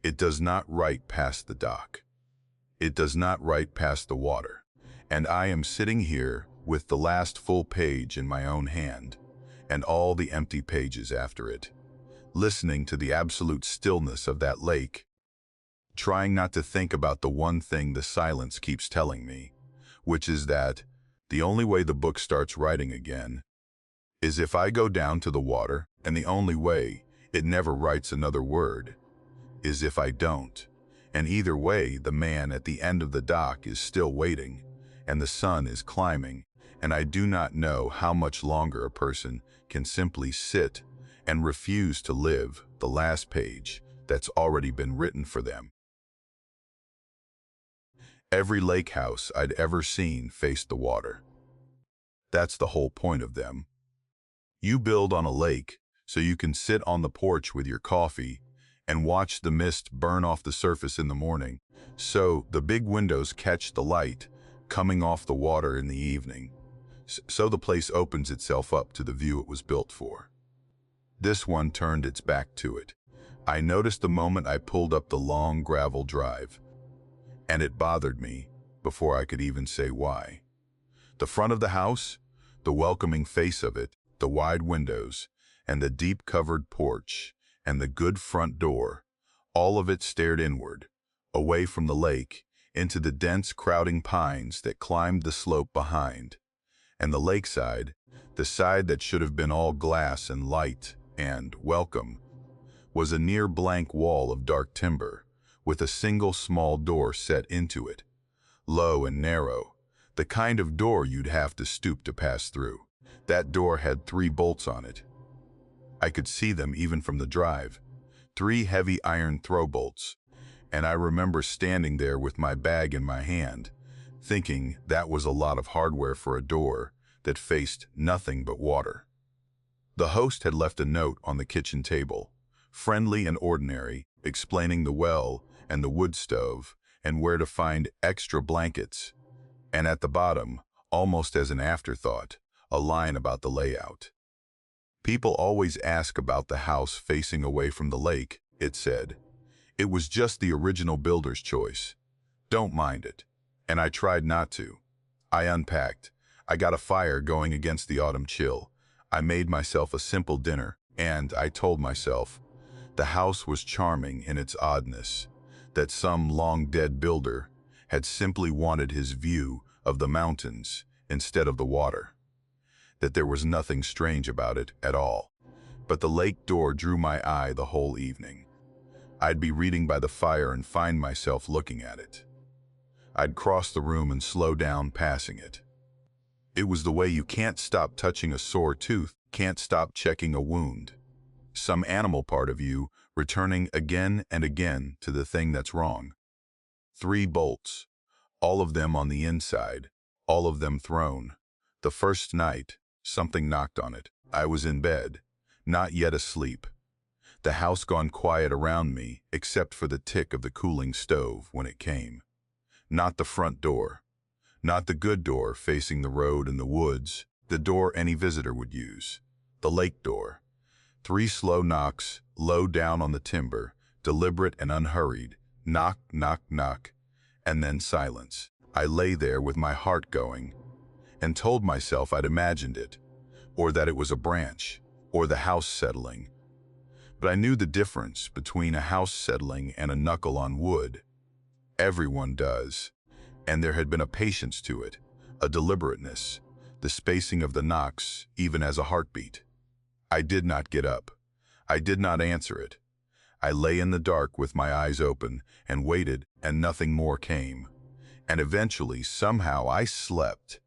It does not write past the dock. It does not write past the water. And I am sitting here with the last full page in my own hand, and all the empty pages after it, listening to the absolute stillness of that lake, trying not to think about the one thing the silence keeps telling me, which is that the only way the book starts writing again is if I go down to the water, and the only way it never writes another word is if I don't. And either way, the man at the end of the dock is still waiting, and the sun is climbing, and I do not know how much longer a person can simply sit and refuse to live the last page that's already been written for them. Every lake house I'd ever seen faced the water. That's the whole point of them. You build on a lake so you can sit on the porch with your coffee and watch the mist burn off the surface in the morning, so the big windows catch the light coming off the water in the evening, so the place opens itself up to the view it was built for. This one turned its back to it. I noticed the moment I pulled up the long gravel drive, and it bothered me before I could even say why. The front of the house, the welcoming face of it, the wide windows, and the deep covered porch, and the good front door, all of it stared inward, away from the lake, into the dense crowding pines that climbed the slope behind. And the lakeside, the side that should have been all glass and light and welcome, was a near blank wall of dark timber, with a single small door set into it, low and narrow, the kind of door you'd have to stoop to pass through. That door had 3 bolts on it. I could see them even from the drive, 3 heavy iron throw bolts, and I remember standing there with my bag in my hand, thinking that was a lot of hardware for a door that faced nothing but water. The host had left a note on the kitchen table, friendly and ordinary, explaining the well and the wood stove and where to find extra blankets, and at the bottom, almost as an afterthought, a line about the layout. People always ask about the house facing away from the lake, it said. It was just the original builder's choice. Don't mind it. And I tried not to. I unpacked. I got a fire going against the autumn chill. I made myself a simple dinner, and I told myself the house was charming in its oddness, that some long-dead builder had simply wanted his view of the mountains instead of the water, that there was nothing strange about it at all. But the lake door drew my eye the whole evening. I'd be reading by the fire and find myself looking at it. I'd cross the room and slow down passing it. It was the way you can't stop touching a sore tooth, can't stop checking a wound. Some animal part of you returning again and again to the thing that's wrong. 3 bolts, all of them on the inside, all of them thrown. The first night, something knocked on it. I was in bed, not yet asleep. The house gone quiet around me, except for the tick of the cooling stove when it came. Not the front door. Not the good door facing the road and the woods, the door any visitor would use. The lake door. 3 slow knocks, low down on the timber, deliberate and unhurried. Knock, knock, knock, and then silence. I lay there with my heart going, and told myself I'd imagined it, or that it was a branch, or the house settling. But I knew the difference between a house settling and a knuckle on wood. Everyone does, and there had been a patience to it, a deliberateness, the spacing of the knocks, even as a heartbeat. I did not get up. I did not answer it. I lay in the dark with my eyes open and waited, and nothing more came. And eventually, somehow, I slept.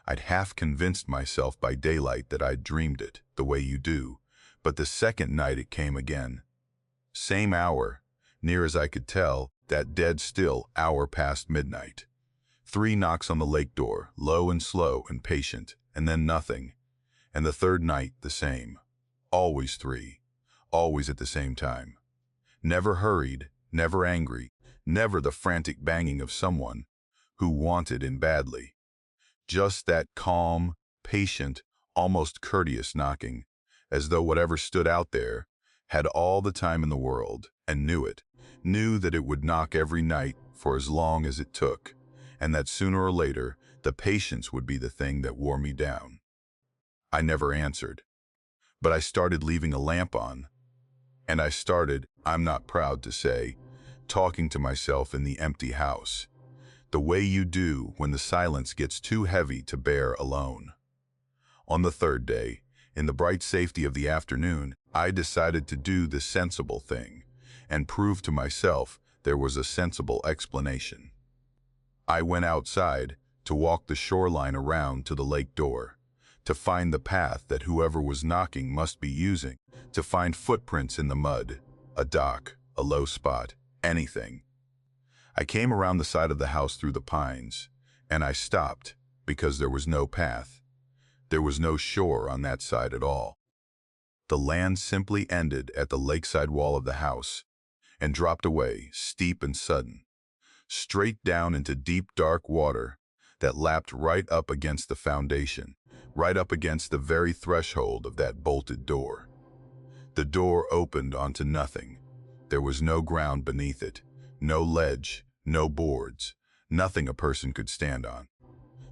I'd half convinced myself by daylight that I'd dreamed it, the way you do. But the second night it came again. Same hour, near as I could tell, that dead still hour past midnight. 3 knocks on the lake door, low and slow and patient, and then nothing. And the third night the same. Always 3. Always at the same time. Never hurried, never angry, never the frantic banging of someone who wanted in badly. Just that calm, patient, almost courteous knocking, as though whatever stood out there had all the time in the world and knew it, knew that it would knock every night for as long as it took, and that sooner or later the patience would be the thing that wore me down. I never answered, but I started leaving a lamp on, and I started, I'm not proud to say, talking to myself in the empty house, the way you do when the silence gets too heavy to bear alone. On the third day, in the bright safety of the afternoon, I decided to do the sensible thing and prove to myself there was a sensible explanation. I went outside to walk the shoreline around to the lake door, to find the path that whoever was knocking must be using, to find footprints in the mud, a dock, a low spot, anything. I came around the side of the house through the pines, and I stopped because there was no path. There was no shore on that side at all. The land simply ended at the lakeside wall of the house and dropped away, steep and sudden, straight down into deep, dark water that lapped right up against the foundation, right up against the very threshold of that bolted door. The door opened onto nothing. There was no ground beneath it, no ledge, no boards, nothing a person could stand on.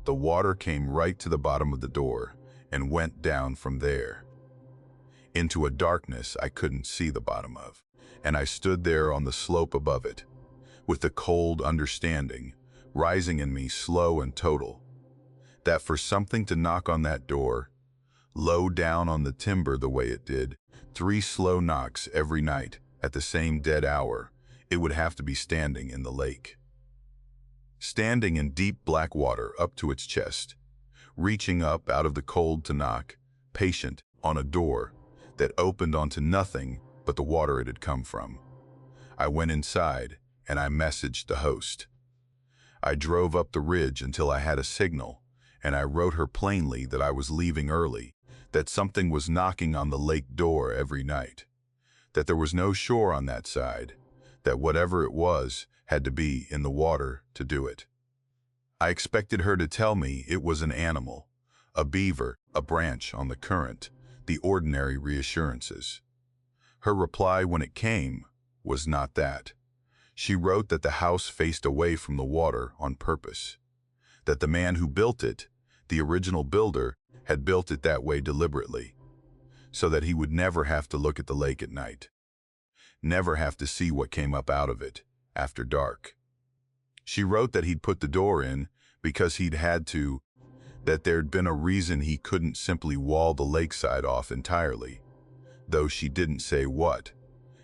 The water came right to the bottom of the door and went down from there into a darkness I couldn't see the bottom of, and I stood there on the slope above it, with the cold understanding rising in me slow and total, that for something to knock on that door, low down on the timber the way it did, 3 slow knocks every night at the same dead hour, it would have to be standing in the lake. Standing in deep black water up to its chest, reaching up out of the cold to knock, patient, on a door that opened onto nothing but the water it had come from. I went inside and I messaged the host. I drove up the ridge until I had a signal, and I wrote her plainly that I was leaving early, that something was knocking on the lake door every night, that there was no shore on that side, that whatever it was had to be in the water to do it. I expected her to tell me it was an animal, a beaver, a branch on the current, the ordinary reassurances. Her reply when it came was not that. She wrote that the house faced away from the water on purpose, that the man who built it, the original builder, had built it that way deliberately, so that he would never have to look at the lake at night, never have to see what came up out of it after dark. She wrote that he'd put the door in because he'd had to, that there'd been a reason he couldn't simply wall the lakeside off entirely, though she didn't say what,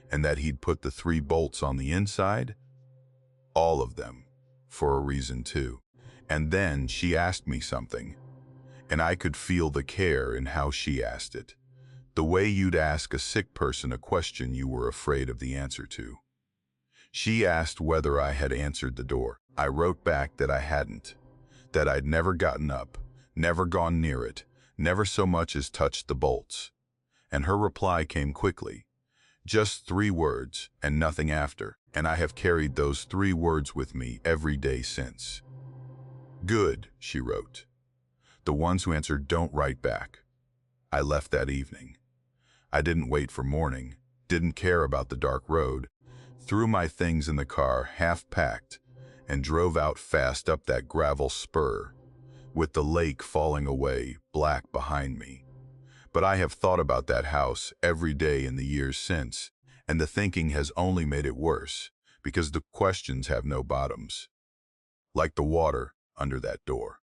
and that he'd put the 3 bolts on the inside, all of them, for a reason too. And then she asked me something, and I could feel the care in how she asked it, the way you'd ask a sick person a question you were afraid of the answer to. She asked whether I had answered the door. I wrote back that I hadn't, that I'd never gotten up, never gone near it, never so much as touched the bolts. And her reply came quickly, just 3 words and nothing after, and I have carried those 3 words with me every day since. Good, she wrote. The ones who answer don't write back. I left that evening. I didn't wait for morning, didn't care about the dark road, threw my things in the car half-packed, and drove out fast up that gravel spur, with the lake falling away black behind me. But I have thought about that house every day in the years since, and the thinking has only made it worse, because the questions have no bottoms, like the water under that door.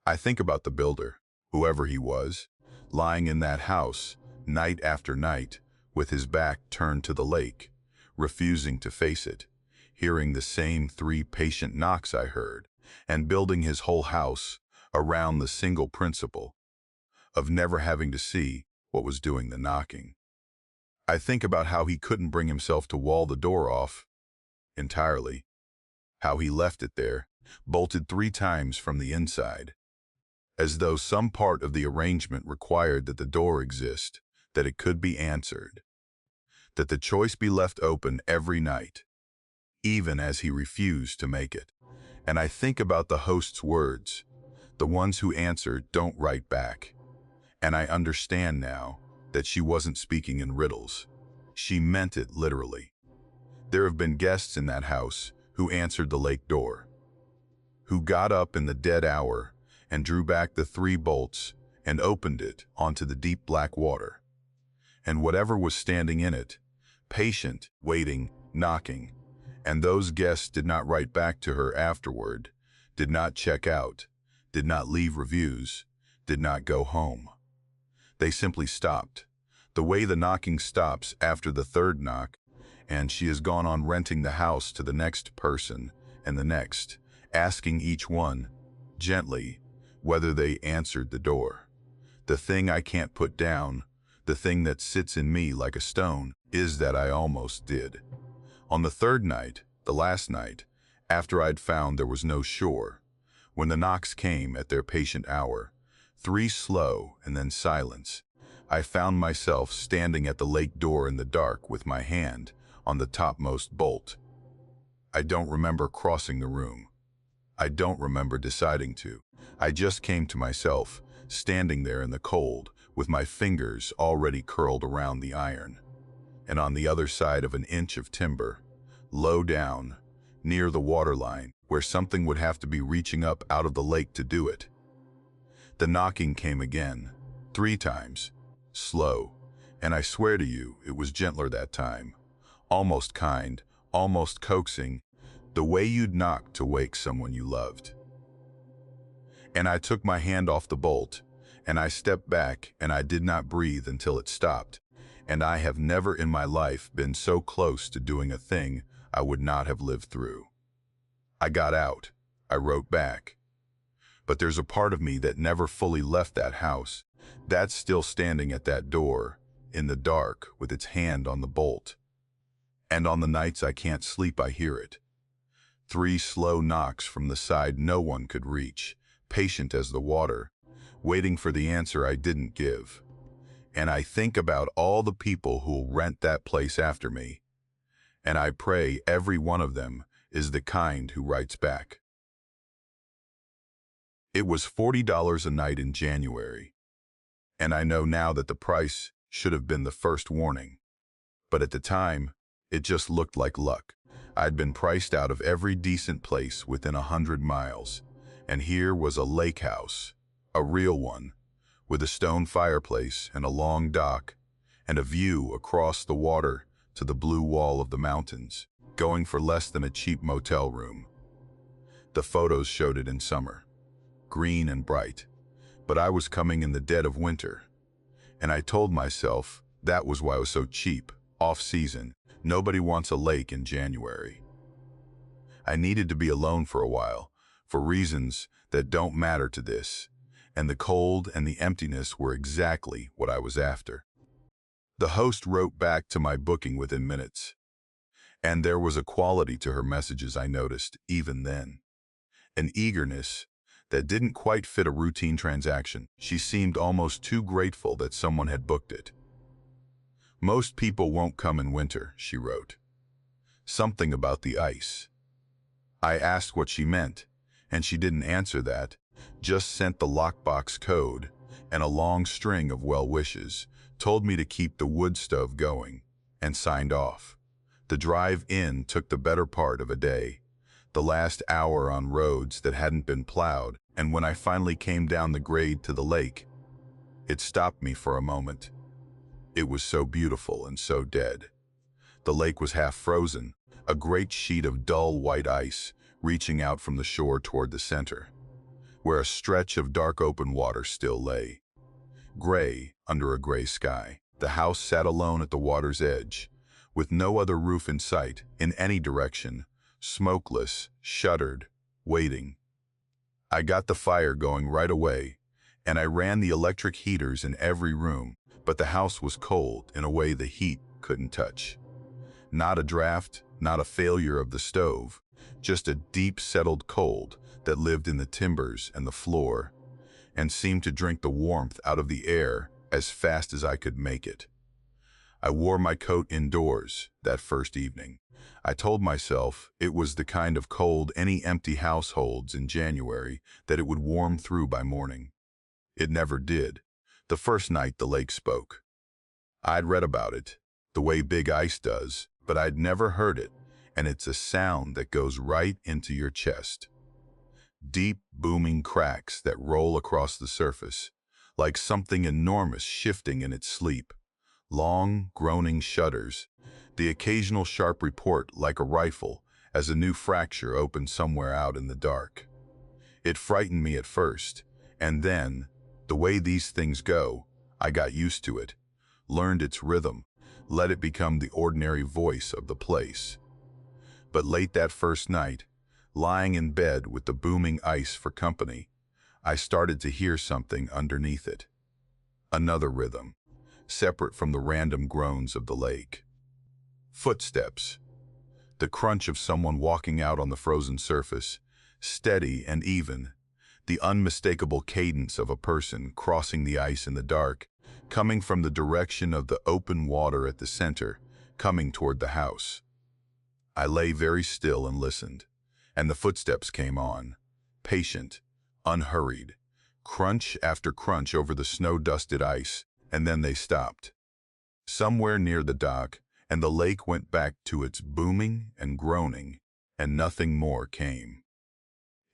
I think about the builder, whoever he was, lying in that house, night after night, with his back turned to the lake, refusing to face it, hearing the same 3 patient knocks I heard, and building his whole house around the single principle of never having to see what was doing the knocking. I think about how he couldn't bring himself to wall the door off entirely, how he left it there, bolted 3 times from the inside, as though some part of the arrangement required that the door exist, that it could be answered, that the choice be left open every night, even as he refused to make it. And I think about the host's words, the ones who answered don't write back. And I understand now that she wasn't speaking in riddles. She meant it literally. There have been guests in that house who answered the lake door, who got up in the dead hour and drew back the 3 bolts and opened it onto the deep black water. And whatever was standing in it, patient, waiting, knocking, and those guests did not write back to her afterward, did not check out, did not leave reviews, did not go home. They simply stopped, the way the knocking stops after the 3rd knock, and she has gone on renting the house to the next person and the next, asking each one, gently, whether they answered the door. The thing I can't put down, the thing that sits in me like a stone, is that I almost did. On the 3rd night, the last night, after I'd found there was no shore, when the knocks came at their patient hour, 3 slow and then silence, I found myself standing at the lake door in the dark with my hand on the topmost bolt. I don't remember crossing the room. I don't remember deciding to. I just came to myself, standing there in the cold, with my fingers already curled around the iron. And on the other side of an inch of timber, low down, near the waterline, where something would have to be reaching up out of the lake to do it. The knocking came again, 3 times, slow, and I swear to you, it was gentler that time, almost kind, almost coaxing, the way you'd knock to wake someone you loved. And I took my hand off the bolt, and I stepped back, and I did not breathe until it stopped, and I have never in my life been so close to doing a thing I would not have lived through. I got out. I wrote back. But there's a part of me that never fully left that house. That's still standing at that door, in the dark, with its hand on the bolt. And on the nights I can't sleep, I hear it. 3 slow knocks from the side no one could reach, patient as the water, waiting for the answer I didn't give. And I think about all the people who'll rent that place after me, and I pray every one of them is the kind who writes back. It was $40 a night in January, and I know now that the price should have been the first warning. But at the time, it just looked like luck. I'd been priced out of every decent place within 100 miles, and here was a lake house, a real one, with a stone fireplace and a long dock, and a view across the water to the blue wall of the mountains, going for less than a cheap motel room. The photos showed it in summer, green and bright, but I was coming in the dead of winter, and I told myself that was why it was so cheap, off-season. Nobody wants a lake in January. I needed to be alone for a while, for reasons that don't matter to this, and the cold and the emptiness were exactly what I was after. The host wrote back to my booking within minutes, and there was a quality to her messages I noticed even then, an eagerness that didn't quite fit a routine transaction. She seemed almost too grateful that someone had booked it. Most people won't come in winter, she wrote. Something about the ice. I asked what she meant, and she didn't answer that, just sent the lockbox code, and a long string of well wishes, told me to keep the wood stove going, and signed off. The drive in took the better part of a day, the last hour on roads that hadn't been plowed, and when I finally came down the grade to the lake, it stopped me for a moment. It was so beautiful and so dead. The lake was half frozen, a great sheet of dull white ice reaching out from the shore toward the center, where a stretch of dark open water still lay. Gray under a gray sky, the house sat alone at the water's edge, with no other roof in sight in any direction, smokeless, shuttered, waiting. I got the fire going right away, and I ran the electric heaters in every room, but the house was cold in a way the heat couldn't touch. Not a draft, not a failure of the stove, just a deep settled cold that lived in the timbers and the floor, and seemed to drink the warmth out of the air as fast as I could make it. I wore my coat indoors that first evening. I told myself it was the kind of cold any empty house holds in January, that it would warm through by morning. It never did. The first night the lake spoke. I'd read about it, the way big ice does, but I'd never heard it, and it's a sound that goes right into your chest. Deep, booming cracks that roll across the surface, like something enormous shifting in its sleep. Long, groaning shudders, the occasional sharp report like a rifle as a new fracture opened somewhere out in the dark. It frightened me at first, and then, the way these things go, I got used to it, learned its rhythm, let it become the ordinary voice of the place. But late that first night, lying in bed with the booming ice for company, I started to hear something underneath it. Another rhythm, separate from the random groans of the lake. Footsteps. The crunch of someone walking out on the frozen surface, steady and even. The unmistakable cadence of a person crossing the ice in the dark, coming from the direction of the open water at the center, coming toward the house. I lay very still and listened, and the footsteps came on, patient, unhurried, crunch after crunch over the snow-dusted ice, and then they stopped. Somewhere near the dock, and the lake went back to its booming and groaning, and nothing more came.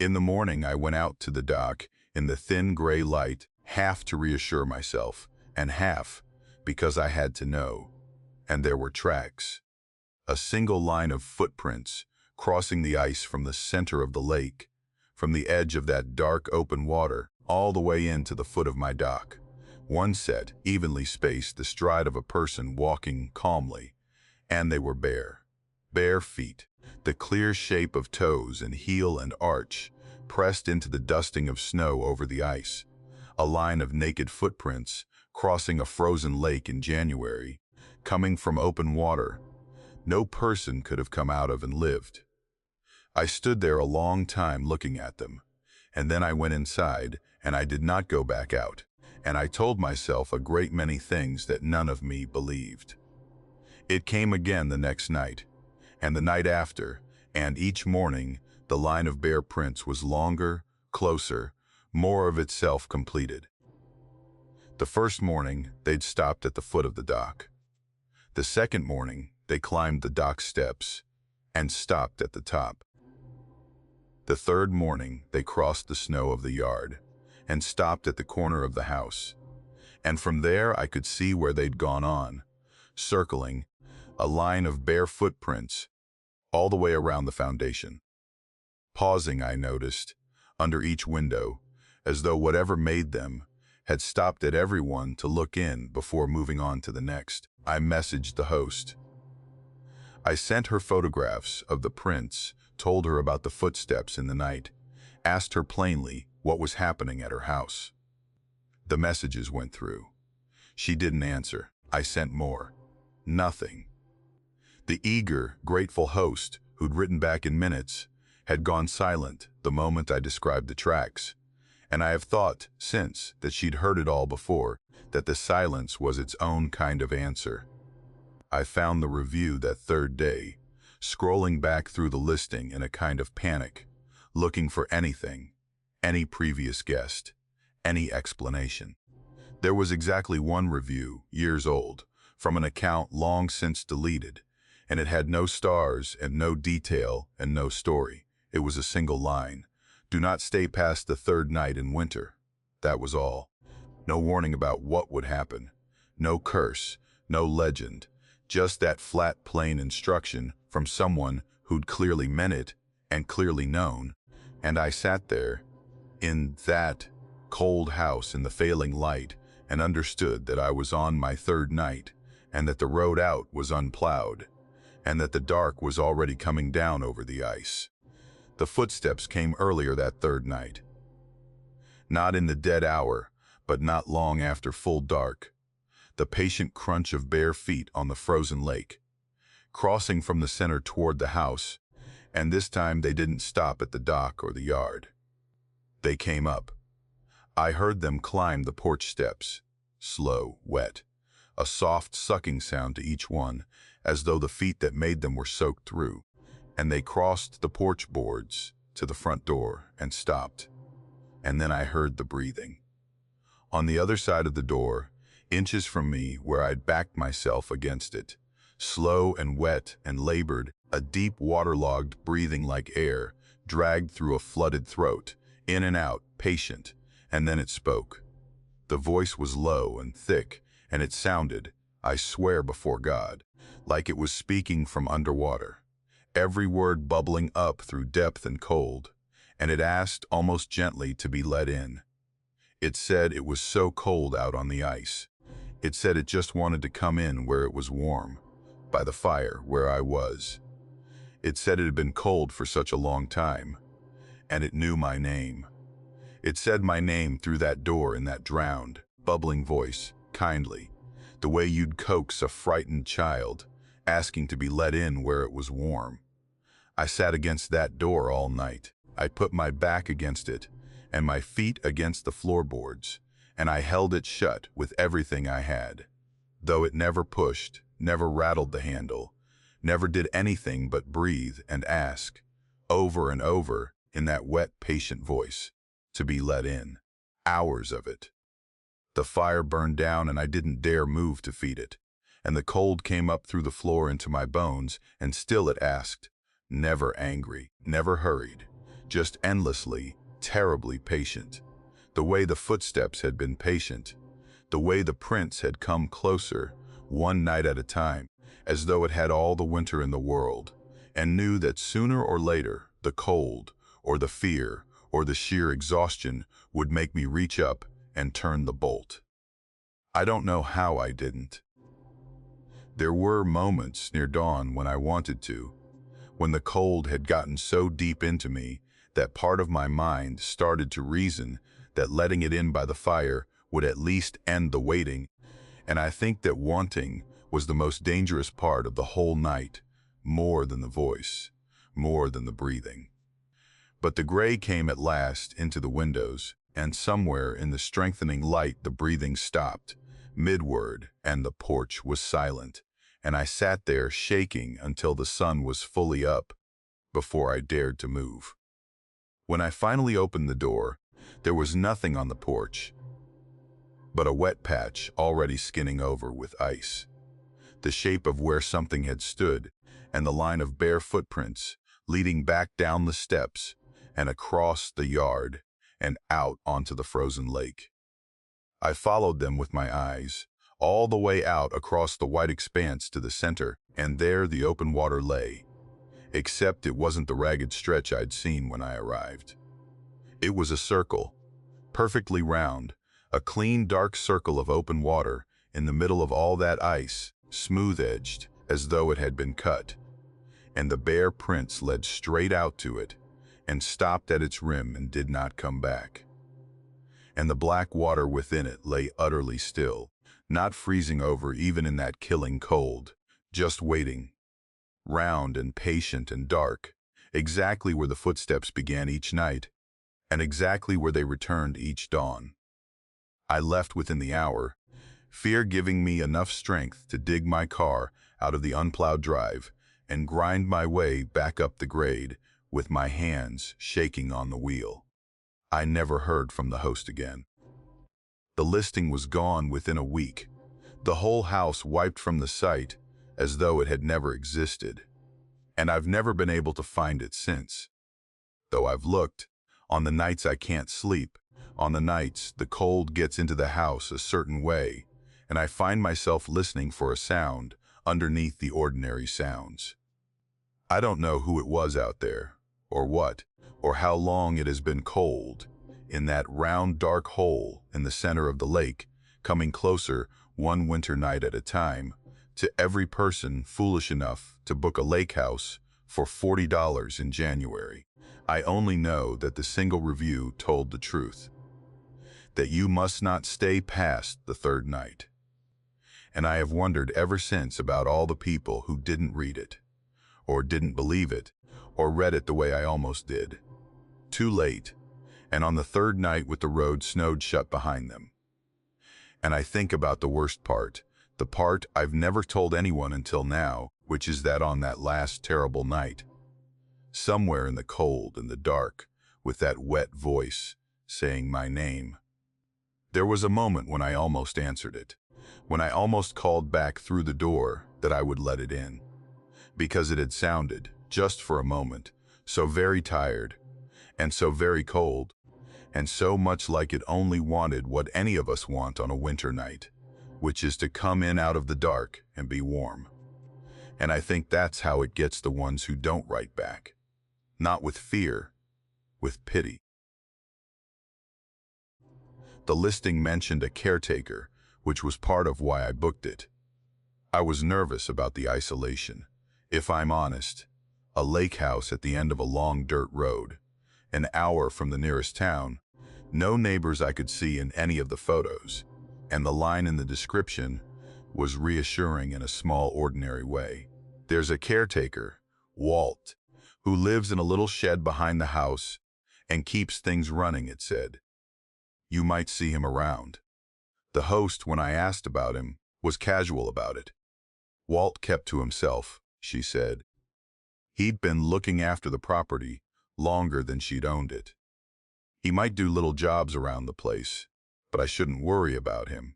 In the morning I went out to the dock in the thin gray light, half to reassure myself, and half because I had to know. And there were tracks. A single line of footprints crossing the ice from the center of the lake, from the edge of that dark open water, all the way into the foot of my dock. One set, evenly spaced, the stride of a person walking calmly, and they were bare. Bare feet, the clear shape of toes and heel and arch, pressed into the dusting of snow over the ice. A line of naked footprints, crossing a frozen lake in January, coming from open water. No person could have come out of and lived. I stood there a long time looking at them, and then I went inside, and I did not go back out, and I told myself a great many things that none of me believed. It came again the next night, and the night after, and each morning the line of bare prints was longer, closer, more of itself completed. The first morning they'd stopped at the foot of the dock. The second morning they climbed the dock steps and stopped at the top. The third morning they crossed the snow of the yard and stopped at the corner of the house. And from there I could see where they'd gone on, circling, a line of bare footprints all the way around the foundation. Pausing, I noticed, under each window, as though whatever made them had stopped at everyone to look in before moving on to the next. I messaged the host. I sent her photographs of the prints, told her about the footsteps in the night, asked her plainly what was happening at her house. The messages went through. She didn't answer. I sent more. Nothing. The eager, grateful host, who'd written back in minutes, had gone silent the moment I described the tracks, and I have thought since that she'd heard it all before, that the silence was its own kind of answer. I found the review that third day, scrolling back through the listing in a kind of panic, looking for anything, any previous guest, any explanation. There was exactly one review, years old, from an account long since deleted, and it had no stars and no detail and no story. It was a single line. Do not stay past the third night in winter. That was all. No warning about what would happen. No curse, no legend, just that flat, plain instruction from someone who'd clearly meant it and clearly known. And I sat there, in that cold house in the failing light, and understood that I was on my third night, and that the road out was unplowed, and that the dark was already coming down over the ice. The footsteps came earlier that third night. Not in the dead hour, but not long after full dark. The patient crunch of bare feet on the frozen lake, crossing from the center toward the house, and this time they didn't stop at the dock or the yard. They came up. I heard them climb the porch steps, slow, wet, a soft sucking sound to each one, as though the feet that made them were soaked through, and they crossed the porch boards to the front door and stopped. And then I heard the breathing. On the other side of the door, inches from me where I'd backed myself against it, slow and wet and labored, a deep waterlogged breathing like air, dragged through a flooded throat, in and out, patient, and then it spoke. The voice was low and thick, and it sounded, I swear before God, like it was speaking from underwater, every word bubbling up through depth and cold, and it asked almost gently to be let in. It said it was so cold out on the ice. It said it just wanted to come in where it was warm, by the fire where I was. It said it had been cold for such a long time, and it knew my name. It said my name through that door in that drowned, bubbling voice, kindly, the way you'd coax a frightened child, asking to be let in where it was warm. I sat against that door all night. I put my back against it, and my feet against the floorboards, and I held it shut with everything I had. Though it never pushed, never rattled the handle, never did anything but breathe and ask, over and over, in that wet, patient voice, to be let in. Hours of it. The fire burned down and I didn't dare move to feed it, and the cold came up through the floor into my bones, and still it asked, never angry, never hurried, just endlessly, terribly patient. The way the footsteps had been patient, the way the prints had come closer, one night at a time, as though it had all the winter in the world, and knew that sooner or later the cold, or the fear, or the sheer exhaustion would make me reach up and turn the bolt. I don't know how I didn't. There were moments near dawn when I wanted to, when the cold had gotten so deep into me that part of my mind started to reason that letting it in by the fire would at least end the waiting, and I think that wanting was the most dangerous part of the whole night, more than the voice, more than the breathing. But the gray came at last into the windows, and somewhere in the strengthening light the breathing stopped, midword, and the porch was silent, and I sat there shaking until the sun was fully up, before I dared to move. When I finally opened the door, there was nothing on the porch, but a wet patch already skinning over with ice, the shape of where something had stood, and the line of bare footprints leading back down the steps and across the yard and out onto the frozen lake. I followed them with my eyes, all the way out across the white expanse to the center, and there the open water lay, except it wasn't the ragged stretch I'd seen when I arrived. It was a circle, perfectly round, a clean dark circle of open water in the middle of all that ice, smooth-edged as though it had been cut, and the bare prints led straight out to it and stopped at its rim and did not come back. And the black water within it lay utterly still, not freezing over even in that killing cold, just waiting, round and patient and dark, exactly where the footsteps began each night, and exactly where they returned each dawn. I left within the hour, fear giving me enough strength to dig my car out of the unplowed drive and grind my way back up the grade with my hands shaking on the wheel. I never heard from the host again. The listing was gone within a week. The whole house wiped from the site as though it had never existed. And I've never been able to find it since. Though I've looked, on the nights I can't sleep, on the nights the cold gets into the house a certain way, and I find myself listening for a sound underneath the ordinary sounds. I don't know who it was out there, or what, or how long it has been cold, in that round dark hole in the center of the lake, coming closer one winter night at a time, to every person foolish enough to book a lake house for $40 in January. I only know that the single review told the truth, that you must not stay past the third night. And I have wondered ever since about all the people who didn't read it, or didn't believe it, or read it the way I almost did. Too late, and on the third night with the road snowed shut behind them. And I think about the worst part, the part I've never told anyone until now, which is that on that last terrible night, somewhere in the cold and the dark, with that wet voice saying my name, there was a moment when I almost answered it, when I almost called back through the door that I would let it in, because it had sounded, just for a moment, so very tired, and so very cold, and so much like it only wanted what any of us want on a winter night, which is to come in out of the dark and be warm. And I think that's how it gets the ones who don't write back. Not with fear, with pity. The listing mentioned a caretaker, which was part of why I booked it. I was nervous about the isolation. If I'm honest, a lake house at the end of a long dirt road, an hour from the nearest town, no neighbors I could see in any of the photos, and the line in the description was reassuring in a small, ordinary way. There's a caretaker, Walt, who lives in a little shed behind the house and keeps things running, it said. You might see him around. The host, when I asked about him, was casual about it. Walt kept to himself, she said. He'd been looking after the property longer than she'd owned it. He might do little jobs around the place, but I shouldn't worry about him.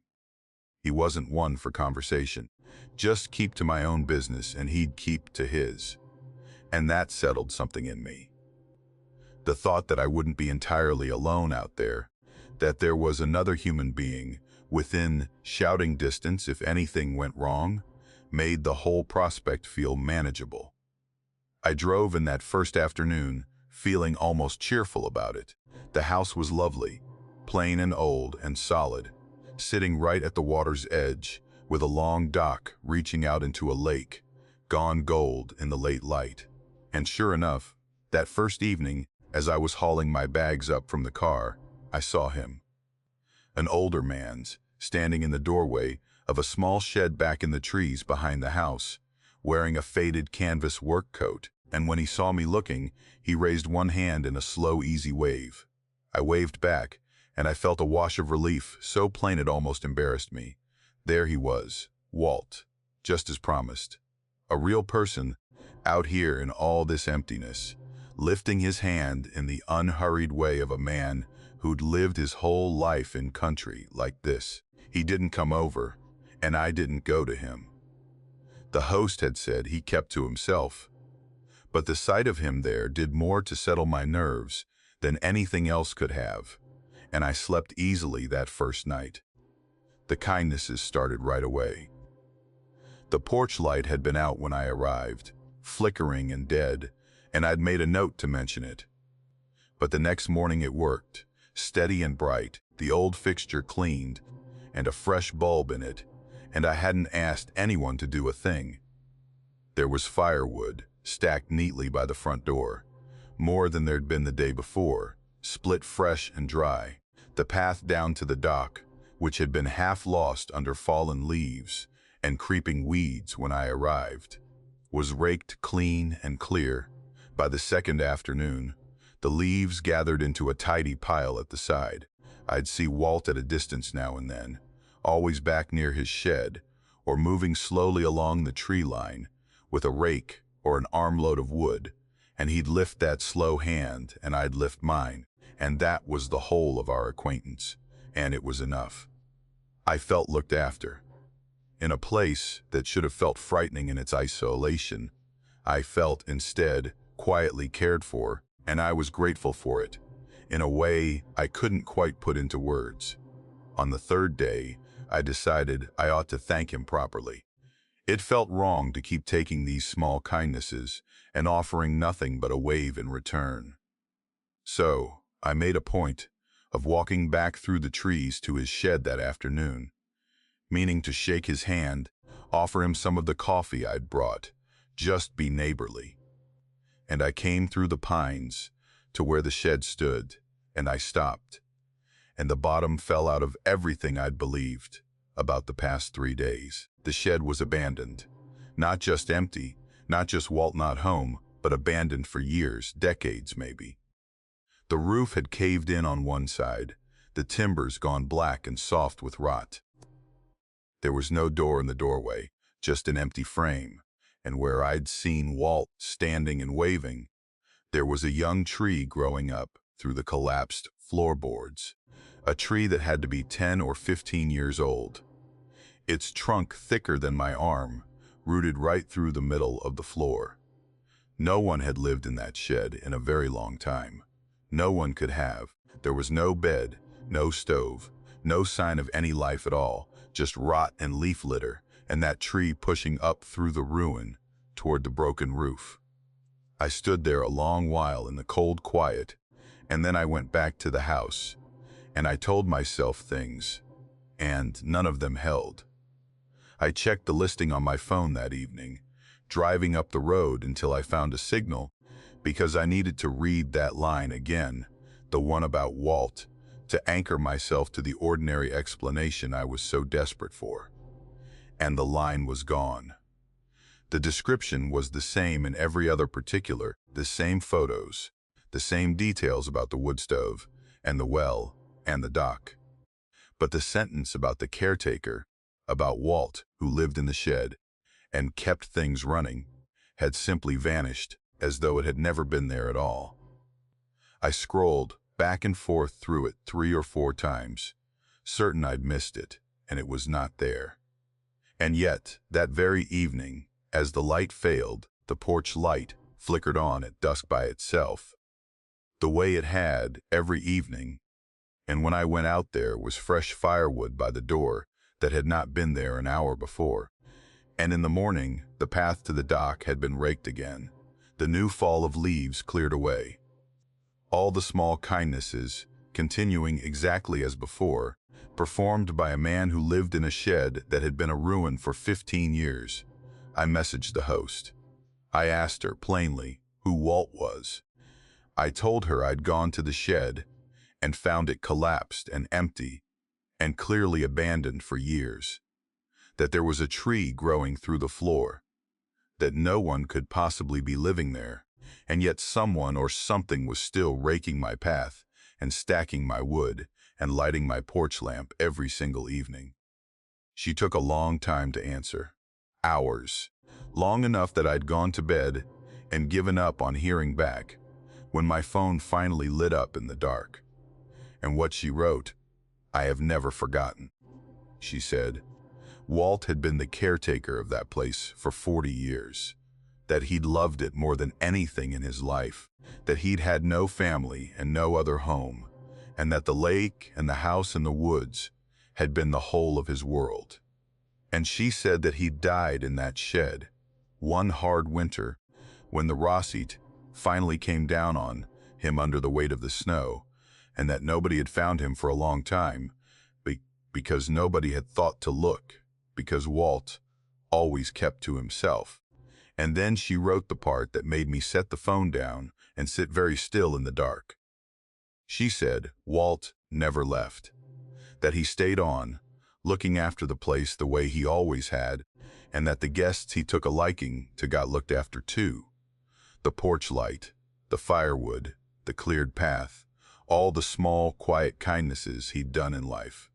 He wasn't one for conversation. Just keep to my own business and he'd keep to his. And that settled something in me. The thought that I wouldn't be entirely alone out there, that there was another human being within shouting distance if anything went wrong, made the whole prospect feel manageable. I drove in that first afternoon, feeling almost cheerful about it. The house was lovely, plain and old and solid, sitting right at the water's edge, with a long dock reaching out into a lake, gone gold in the late light. And sure enough, that first evening, as I was hauling my bags up from the car, I saw him. An older man's, standing in the doorway of a small shed back in the trees behind the house, wearing a faded canvas work coat, and when he saw me looking, he raised one hand in a slow, easy wave. I waved back, and I felt a wash of relief so plain it almost embarrassed me. There he was, Walt, just as promised. A real person, out here in all this emptiness, lifting his hand in the unhurried way of a man who'd lived his whole life in country like this. He didn't come over, and I didn't go to him. The host had said he kept to himself, but the sight of him there did more to settle my nerves than anything else could have, and I slept easily that first night. The kindnesses started right away. The porch light had been out when I arrived, flickering and dead, and I'd made a note to mention it. But the next morning it worked, steady and bright, the old fixture cleaned, and a fresh bulb in it, and I hadn't asked anyone to do a thing. There was firewood, stacked neatly by the front door, more than there'd been the day before, split fresh and dry. The path down to the dock, which had been half lost under fallen leaves and creeping weeds when I arrived, was raked clean and clear. By the second afternoon, the leaves gathered into a tidy pile at the side. I'd see Walt at a distance now and then, always back near his shed, or moving slowly along the tree line with a rake or an armload of wood, and he'd lift that slow hand and I'd lift mine, and that was the whole of our acquaintance, and it was enough. I felt looked after. In a place that should have felt frightening in its isolation, I felt instead quietly cared for, and I was grateful for it, in a way I couldn't quite put into words. On the third day, I decided I ought to thank him properly. It felt wrong to keep taking these small kindnesses and offering nothing but a wave in return. So, I made a point of walking back through the trees to his shed that afternoon, meaning to shake his hand, offer him some of the coffee I'd brought, just be neighborly. And I came through the pines to where the shed stood, and I stopped, and the bottom fell out of everything I'd believed about the past 3 days. The shed was abandoned. Not just empty, not just Walt not home, but abandoned for years, decades maybe. The roof had caved in on one side, the timbers gone black and soft with rot. There was no door in the doorway, just an empty frame, and where I'd seen Walt standing and waving, there was a young tree growing up through the collapsed floorboards, a tree that had to be 10 or 15 years old. Its trunk thicker than my arm, rooted right through the middle of the floor. No one had lived in that shed in a very long time. No one could have. There was no bed, no stove, no sign of any life at all, just rot and leaf litter, and that tree pushing up through the ruin toward the broken roof. I stood there a long while in the cold quiet, and then I went back to the house, and I told myself things, and none of them held. I checked the listing on my phone that evening, driving up the road until I found a signal, because I needed to read that line again, the one about Walt, to anchor myself to the ordinary explanation I was so desperate for. And the line was gone. The description was the same in every other particular, the same photos, the same details about the wood stove, and the well, and the dock. But the sentence about the caretaker, about Walt, who lived in the shed and kept things running, had simply vanished, as though it had never been there at all. I scrolled back and forth through it 3 or 4 times, certain I'd missed it, and it was not there. And yet, that very evening, as the light failed, the porch light flickered on at dusk by itself, the way it had every evening, and when I went out there was fresh firewood by the door that had not been there an hour before. And in the morning, the path to the dock had been raked again, the new fall of leaves cleared away. All the small kindnesses, continuing exactly as before, performed by a man who lived in a shed that had been a ruin for 15 years. I messaged the host. I asked her, plainly, who Walt was. I told her I'd gone to the shed and found it collapsed and empty and clearly abandoned for years, that there was a tree growing through the floor, that no one could possibly be living there, and yet someone or something was still raking my path and stacking my wood and lighting my porch lamp every single evening. She took a long time to answer. Hours. Long enough that I'd gone to bed and given up on hearing back, when my phone finally lit up in the dark. And what she wrote, I have never forgotten. She said, Walt had been the caretaker of that place for 40 years, that he'd loved it more than anything in his life, that he'd had no family and no other home, and that the lake and the house in the woods had been the whole of his world. And she said that he'd died in that shed, one hard winter, when the Rossit finally came down on him under the weight of the snow, and that nobody had found him for a long time, because nobody had thought to look, because Walt always kept to himself. And then she wrote the part that made me set the phone down and sit very still in the dark. She said Walt never left, that he stayed on, looking after the place the way he always had, and that the guests he took a liking to got looked after too. The porch light, the firewood, the cleared path, all the small, quiet kindnesses he'd done in life.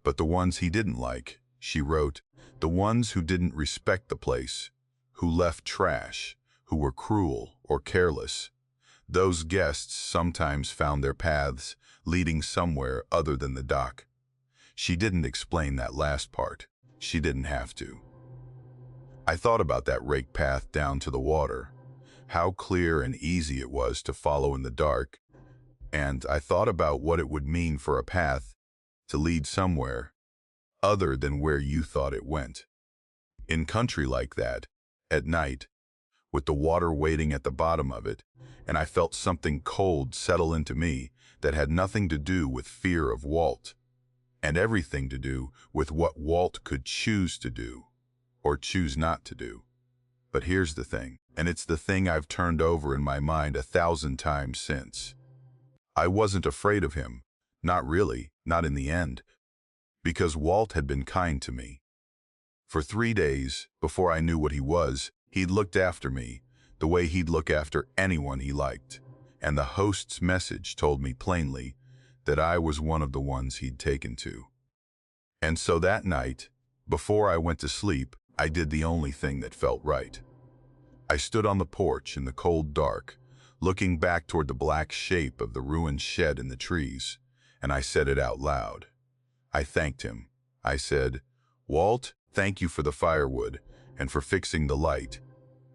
But the ones he didn't like, she wrote, the ones who didn't respect the place, who left trash, who were cruel or careless, those guests sometimes found their paths leading somewhere other than the dock. She didn't explain that last part. She didn't have to. I thought about that rake path down to the water, how clear and easy it was to follow in the dark, and I thought about what it would mean for a path to lead somewhere other than where you thought it went. In country like that, at night, with the water waiting at the bottom of it, and I felt something cold settle into me that had nothing to do with fear of Walt, and everything to do with what Walt could choose to do, or choose not to do. But here's the thing, and it's the thing I've turned over in my mind 1,000 times since. I wasn't afraid of him, not really, not in the end, because Walt had been kind to me. For 3 days, before I knew what he was, he'd looked after me, the way he'd look after anyone he liked, and the host's message told me plainly that I was one of the ones he'd taken to. And so that night, before I went to sleep, I did the only thing that felt right. I stood on the porch in the cold dark, looking back toward the black shape of the ruined shed in the trees, and I said it out loud. I thanked him. I said, "Walt, thank you for the firewood, and for fixing the light,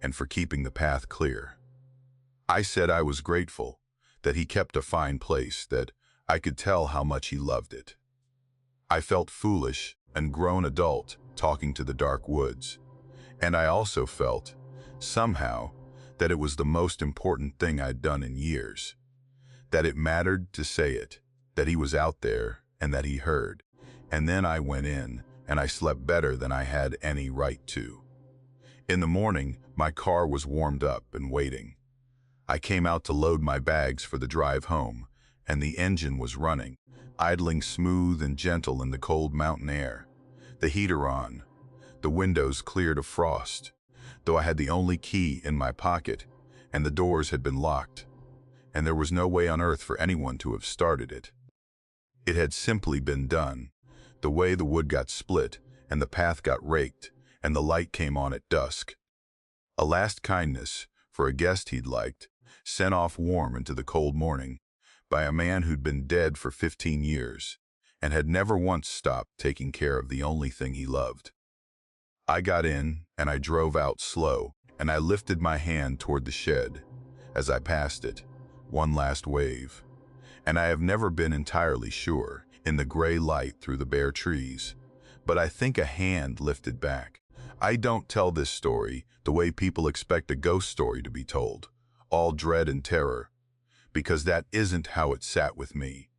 and for keeping the path clear." I said I was grateful, that he kept a fine place, that I could tell how much he loved it. I felt foolish and grown adult talking to the dark woods, and I also felt, somehow, that it was the most important thing I'd done in years, that it mattered to say it, that he was out there and that he heard. And then I went in, and I slept better than I had any right to. In the morning, my car was warmed up and waiting. I came out to load my bags for the drive home, and the engine was running, idling smooth and gentle in the cold mountain air. The heater on, the windows cleared of frost, though I had the only key in my pocket, and the doors had been locked, and there was no way on earth for anyone to have started it. It had simply been done, the way the wood got split, and the path got raked, and the light came on at dusk. A last kindness for a guest he'd liked, sent off warm into the cold morning, by a man who'd been dead for 15 years, and had never once stopped taking care of the only thing he loved. I got in, and I drove out slow, and I lifted my hand toward the shed. As I passed it, one last wave. And I have never been entirely sure, in the gray light through the bare trees, but I think a hand lifted back. I don't tell this story the way people expect a ghost story to be told, all dread and terror, because that isn't how it sat with me.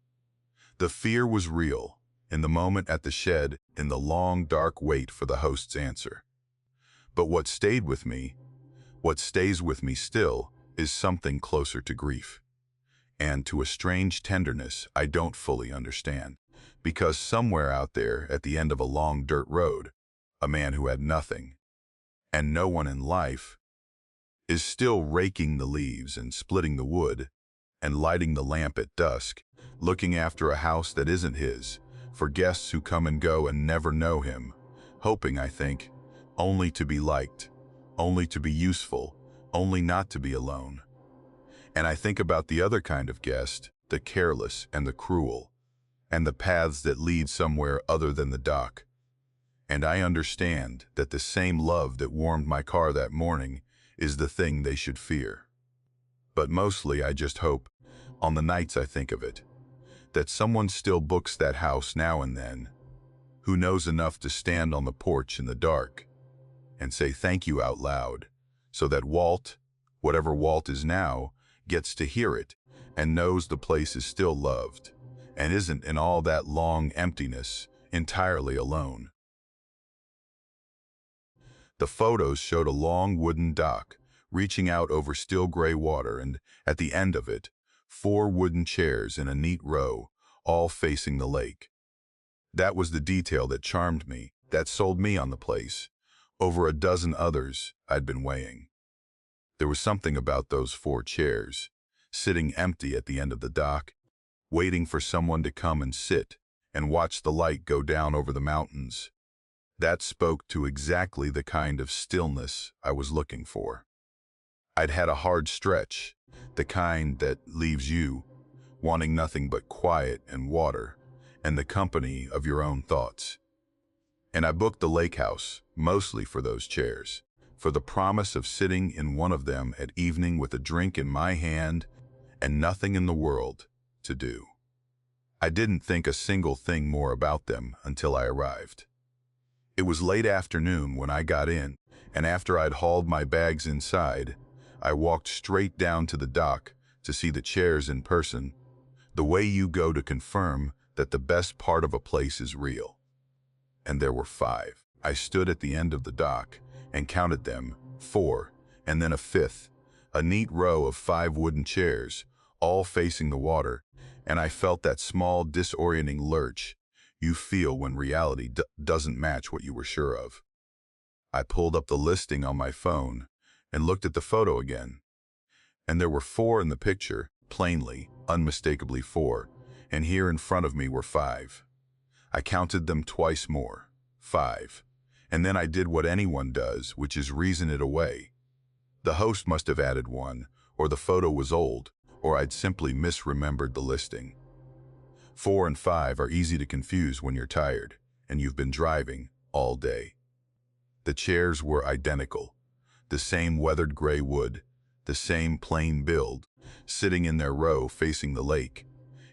The fear was real, in the moment at the shed, in the long dark wait for the host's answer. But what stayed with me, what stays with me still, is something closer to grief, and to a strange tenderness I don't fully understand, because somewhere out there at the end of a long dirt road, a man who had nothing, and no one in life, is still raking the leaves and splitting the wood, and lighting the lamp at dusk, looking after a house that isn't his, for guests who come and go and never know him, hoping, I think, only to be liked, only to be useful, only not to be alone. And I think about the other kind of guest, the careless and the cruel, and the paths that lead somewhere other than the dock. And I understand that the same love that warmed my car that morning is the thing they should fear. But mostly I just hope, on the nights I think of it, that someone still books that house now and then, who knows enough to stand on the porch in the dark and say thank you out loud, so that Walt, whatever Walt is now, gets to hear it and knows the place is still loved and isn't in all that long emptiness entirely alone. The photos showed a long wooden dock reaching out over still gray water, and at the end of it, 4 wooden chairs in a neat row, all facing the lake. That was the detail that charmed me, that sold me on the place, over a dozen others I'd been weighing. There was something about those 4 chairs, sitting empty at the end of the dock, waiting for someone to come and sit and watch the light go down over the mountains. That spoke to exactly the kind of stillness I was looking for. I'd had a hard stretch, the kind that leaves you wanting nothing but quiet and water, and the company of your own thoughts. And I booked the lake house, mostly for those chairs, for the promise of sitting in one of them at evening with a drink in my hand and nothing in the world to do. I didn't think a single thing more about them until I arrived. It was late afternoon when I got in, and after I'd hauled my bags inside, I walked straight down to the dock to see the chairs in person, the way you go to confirm that the best part of a place is real. And there were 5. I stood at the end of the dock and counted them, 4, and then a 5th, a neat row of 5 wooden chairs, all facing the water, and I felt that small disorienting lurch you feel when reality doesn't match what you were sure of. I pulled up the listing on my phone and looked at the photo again, and there were 4 in the picture, plainly, unmistakably 4, and here in front of me were 5. I counted them twice more, 5, and then I did what anyone does, which is reason it away. The host must have added 1, or the photo was old, or I'd simply misremembered the listing. 4 and 5 are easy to confuse when you're tired, and you've been driving all day. The chairs were identical, the same weathered gray wood, the same plain build, sitting in their row facing the lake,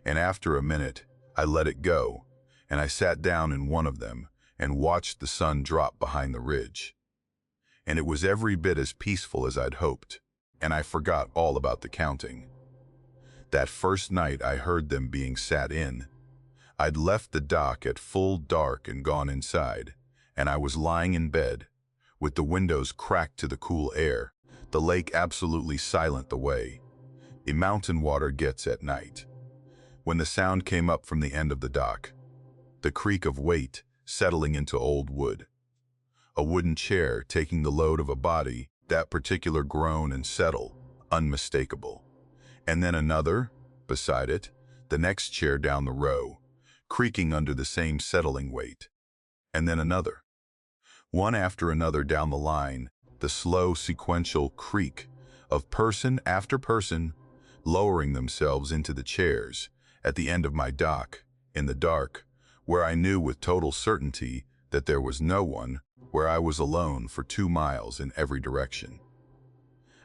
and after a minute, I let it go, and I sat down in one of them and watched the sun drop behind the ridge. And it was every bit as peaceful as I'd hoped, and I forgot all about the counting. That first night I heard them being sat in, I'd left the dock at full dark and gone inside, and I was lying in bed, with the windows cracked to the cool air, the lake absolutely silent the way the mountain water gets at night, when the sound came up from the end of the dock, the creak of weight settling into old wood, a wooden chair taking the load of a body, that particular groan and settle, unmistakable. And then another, beside it, the next chair down the row, creaking under the same settling weight. And then another. One after another down the line, the slow sequential creak of person after person lowering themselves into the chairs at the end of my dock, in the dark, where I knew with total certainty that there was no one, where I was alone for 2 miles in every direction.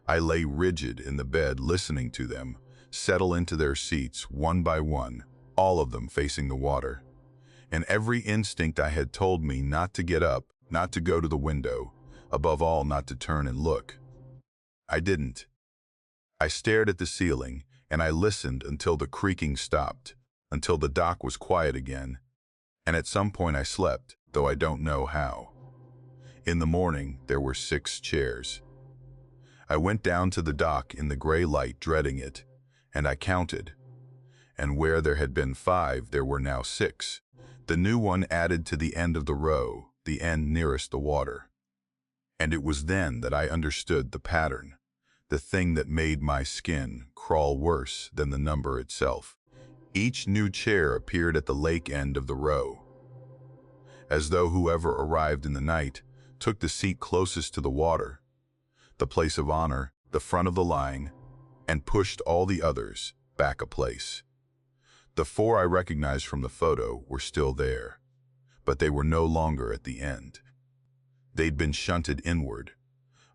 I lay rigid in the bed listening to them settle into their seats one by one, all of them facing the water. And every instinct I had told me not to get up, not to go to the window, above all not to turn and look. I didn't. I stared at the ceiling, and I listened until the creaking stopped, until the dock was quiet again, and at some point I slept, though I don't know how. In the morning, there were 6 chairs. I went down to the dock in the gray light, dreading it, and I counted. And where there had been 5, there were now 6, the new one added to the end of the row, the end nearest the water. And it was then that I understood the pattern, the thing that made my skin crawl worse than the number itself. Each new chair appeared at the lake end of the row, as though whoever arrived in the night took the seat closest to the water, the place of honor, the front of the line, and pushed all the others back a place. The 4 I recognized from the photo were still there, but they were no longer at the end. They'd been shunted inward,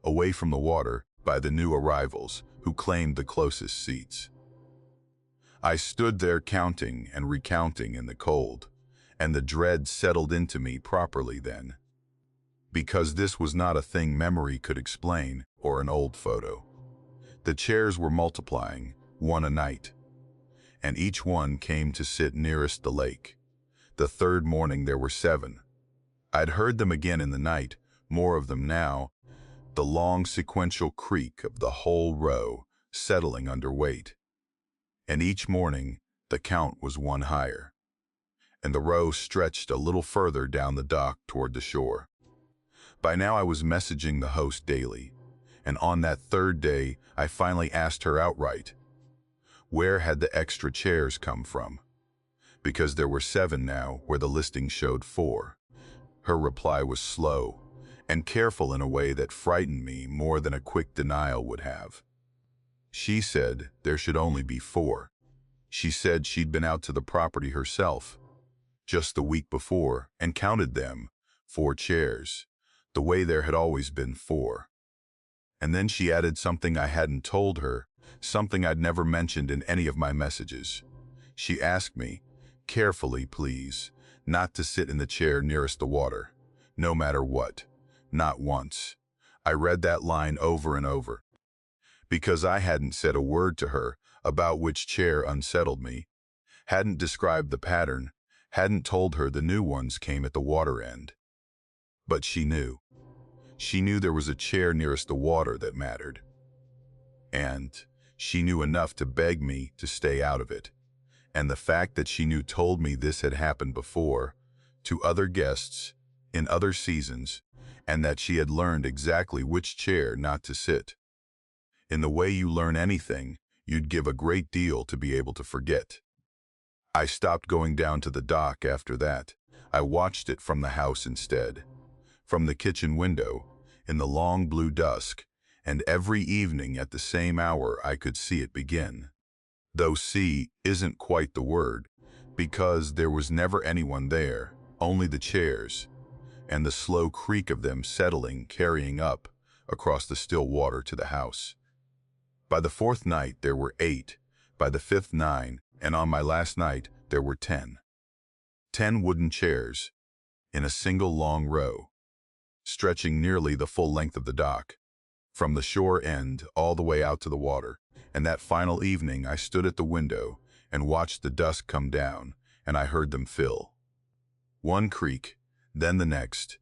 away from the water, by the new arrivals who claimed the closest seats. I stood there counting and recounting in the cold, and the dread settled into me properly then, because this was not a thing memory could explain or an old photo. The chairs were multiplying, one a night, and each one came to sit nearest the lake. The 3rd morning there were 7. I'd heard them again in the night, more of them now, the long sequential creak of the whole row settling under weight. And each morning, the count was 1 higher, and the row stretched a little further down the dock toward the shore. By now I was messaging the host daily, and on that 3rd day, I finally asked her outright, where had the extra chairs come from? Because there were 7 now where the listing showed 4. Her reply was slow and careful in a way that frightened me more than a quick denial would have. She said there should only be 4. She said she'd been out to the property herself. just the week before, and counted them, 4 chairs, the way there had always been 4. And then she added something I hadn't told her, something I'd never mentioned in any of my messages. She asked me, carefully please, not to sit in the chair nearest the water, no matter what, not once. I read that line over and over, because I hadn't said a word to her about which chair unsettled me, hadn't described the pattern, hadn't told her the new ones came at the water end. But she knew. She knew there was a chair nearest the water that mattered. And she knew enough to beg me to stay out of it. And the fact that she knew told me this had happened before, to other guests, in other seasons, and that she had learned exactly which chair not to sit. In the way you learn anything, you'd give a great deal to be able to forget. I stopped going down to the dock after that. I watched it from the house instead. From the kitchen window, in the long blue dusk, and every evening at the same hour I could see it begin. Though see isn't quite the word, because there was never anyone there, only the chairs, and the slow creak of them settling, carrying up across the still water to the house. By the 4th night there were 8, by the 5th 9, and on my last night there were 10. 10 wooden chairs, in a single long row, stretching nearly the full length of the dock, from the shore end all the way out to the water. And that final evening I stood at the window and watched the dusk come down, and I heard them fill. One creak, then the next,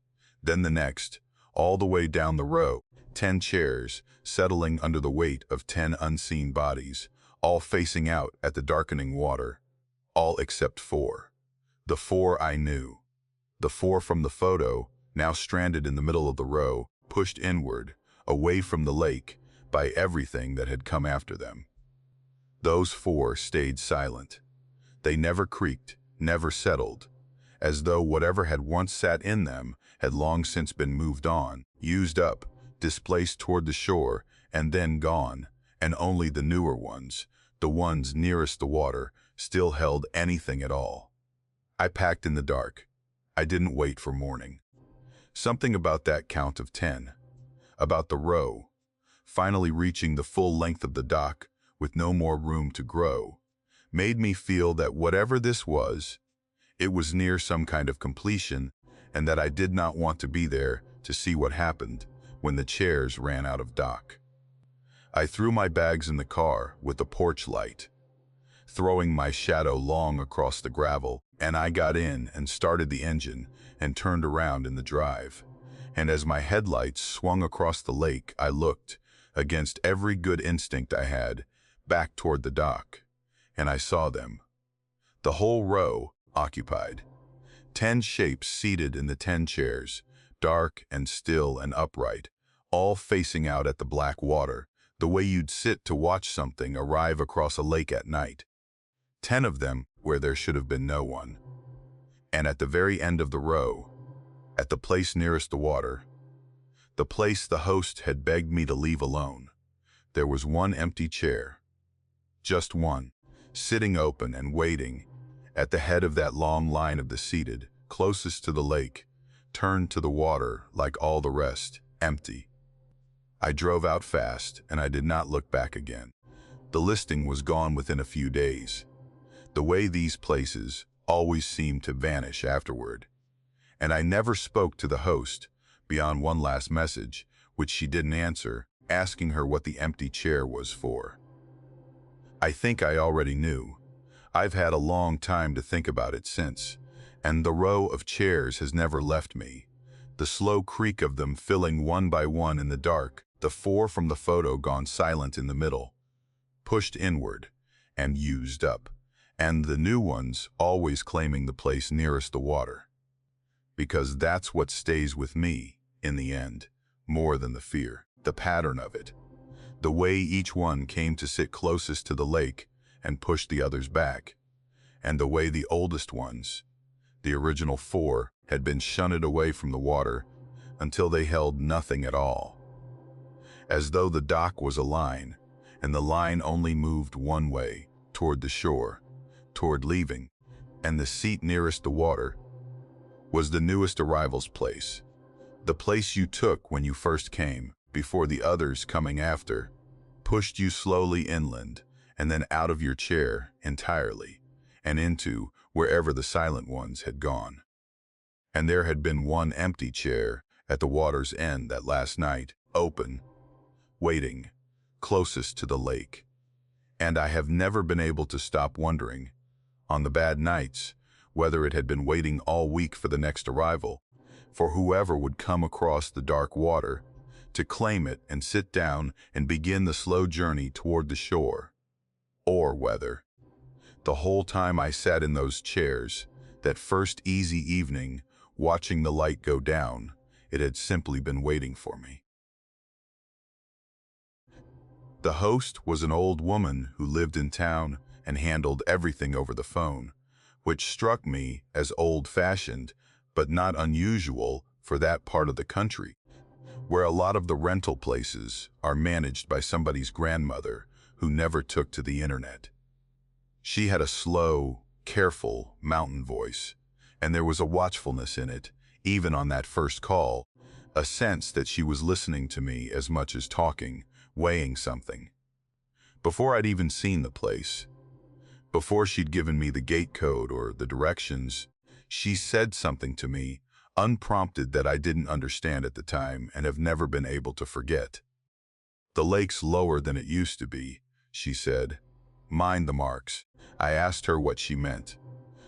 all the way down the row, 10 chairs settling under the weight of 10 unseen bodies, all facing out at the darkening water, all except 4. The 4 I knew. The 4 from the photo, now stranded in the middle of the row, pushed inward, away from the lake, by everything that had come after them. Those 4 stayed silent. They never creaked, never settled, as though whatever had once sat in them had long since been moved on, used up, displaced toward the shore, and then gone, and only the newer ones, the ones nearest the water, still held anything at all. I packed in the dark. I didn't wait for morning. Something about that count of 10, about the row, finally reaching the full length of the dock with no more room to grow, made me feel that whatever this was, it was near some kind of completion, and that I did not want to be there to see what happened when the chairs ran out of dock. I threw my bags in the car with the porch light, throwing my shadow long across the gravel, and I got in and started the engine and turned around in the drive. And as my headlights swung across the lake, I looked, against every good instinct I had, back toward the dock, and I saw them. The whole row occupied. 10 shapes seated in the 10 chairs, dark and still and upright, all facing out at the black water, the way you'd sit to watch something arrive across a lake at night. 10 of them where there should have been no one. And at the very end of the row, at the place nearest the water, the place the host had begged me to leave alone, there was one empty chair. Just one, sitting open and waiting, at the head of that long line of the seated, closest to the lake, turned to the water like all the rest, empty. I drove out fast, and I did not look back again. The listing was gone within a few days, the way these places always seem to vanish afterward. And I never spoke to the host, beyond one last message, which she didn't answer, asking her what the empty chair was for. I think I already knew. I've had a long time to think about it since, and the row of chairs has never left me. The slow creak of them filling one by one in the dark, the 4 from the photo gone silent in the middle, pushed inward, and used up, and the new ones always claiming the place nearest the water. Because that's what stays with me, in the end, more than the fear, the pattern of it. The way each one came to sit closest to the lake and push the others back, and the way the oldest ones, the original 4, had been shunted away from the water until they held nothing at all. As though the dock was a line, and the line only moved one way, toward the shore, toward leaving, and the seat nearest the water was the newest arrival's place, the place you took when you first came, before the others coming after pushed you slowly inland and then out of your chair entirely and into wherever the silent ones had gone. And there had been one empty chair at the water's end that last night, open, waiting, closest to the lake. And I have never been able to stop wondering, on the bad nights, whether it had been waiting all week for the next arrival, for whoever would come across the dark water, to claim it and sit down and begin the slow journey toward the shore. Or whether, the whole time I sat in those chairs, that first easy evening, watching the light go down, it had simply been waiting for me. The host was an old woman who lived in town and handled everything over the phone, which struck me as old-fashioned, but not unusual for that part of the country, where a lot of the rental places are managed by somebody's grandmother who never took to the internet. She had a slow, careful mountain voice, and there was a watchfulness in it, even on that first call, a sense that she was listening to me as much as talking, weighing something. Before I'd even seen the place, before she'd given me the gate code or the directions, she said something to me, unprompted, that I didn't understand at the time and have never been able to forget. "The lake's lower than it used to be," she said. "Mind the marks." I asked her what she meant.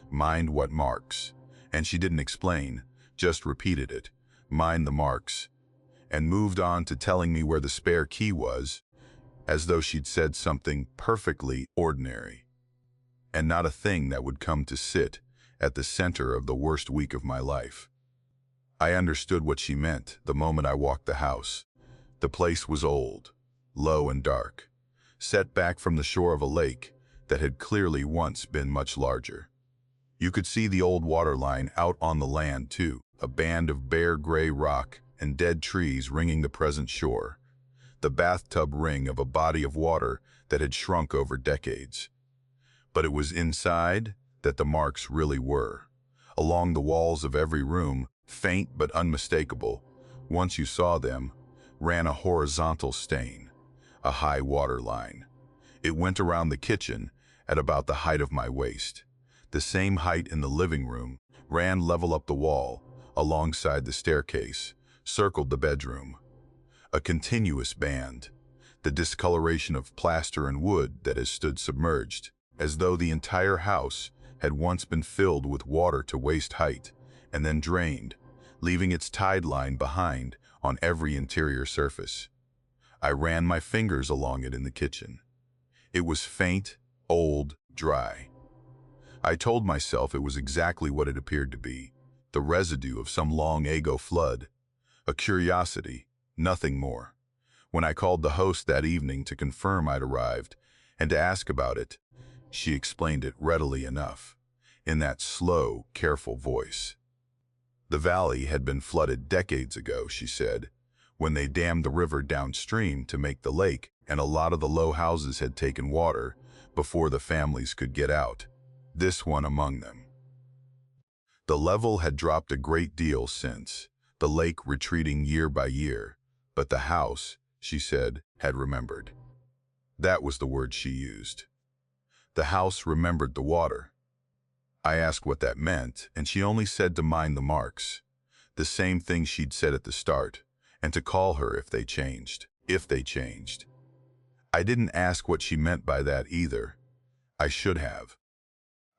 Mind what marks? And she didn't explain, just repeated it. Mind the marks. And moved on to telling me where the spare key was, as though she'd said something perfectly ordinary, and not a thing that would come to sit at the center of the worst week of my life. I understood what she meant the moment I walked the house. The place was old, low and dark, set back from the shore of a lake that had clearly once been much larger. You could see the old water line out on the land too, a band of bare gray rock and dead trees ringing the present shore, the bathtub ring of a body of water that had shrunk over decades. But it was inside that the marks really were. Along the walls of every room, faint but unmistakable, once you saw them, ran a horizontal stain, a high water line. It went around the kitchen at about the height of my waist. The same height in the living room, ran level up the wall, alongside the staircase, circled the bedroom. A continuous band, the discoloration of plaster and wood that has stood submerged, as though the entire house had once been filled with water to waist height, and then drained, leaving its tide line behind on every interior surface. I ran my fingers along it in the kitchen. It was faint, old, dry. I told myself it was exactly what it appeared to be, the residue of some long ago flood, a curiosity, nothing more. When I called the host that evening to confirm I'd arrived and to ask about it, she explained it readily enough, in that slow, careful voice. The valley had been flooded decades ago, she said, when they dammed the river downstream to make the lake, and a lot of the low houses had taken water before the families could get out, this one among them. The level had dropped a great deal since, the lake retreating year by year, but the house, she said, had remembered. That was the word she used. The house remembered the water. I asked what that meant, and she only said to mind the marks, the same thing she'd said at the start, and to call her if they changed. I didn't ask what she meant by that either. I should have.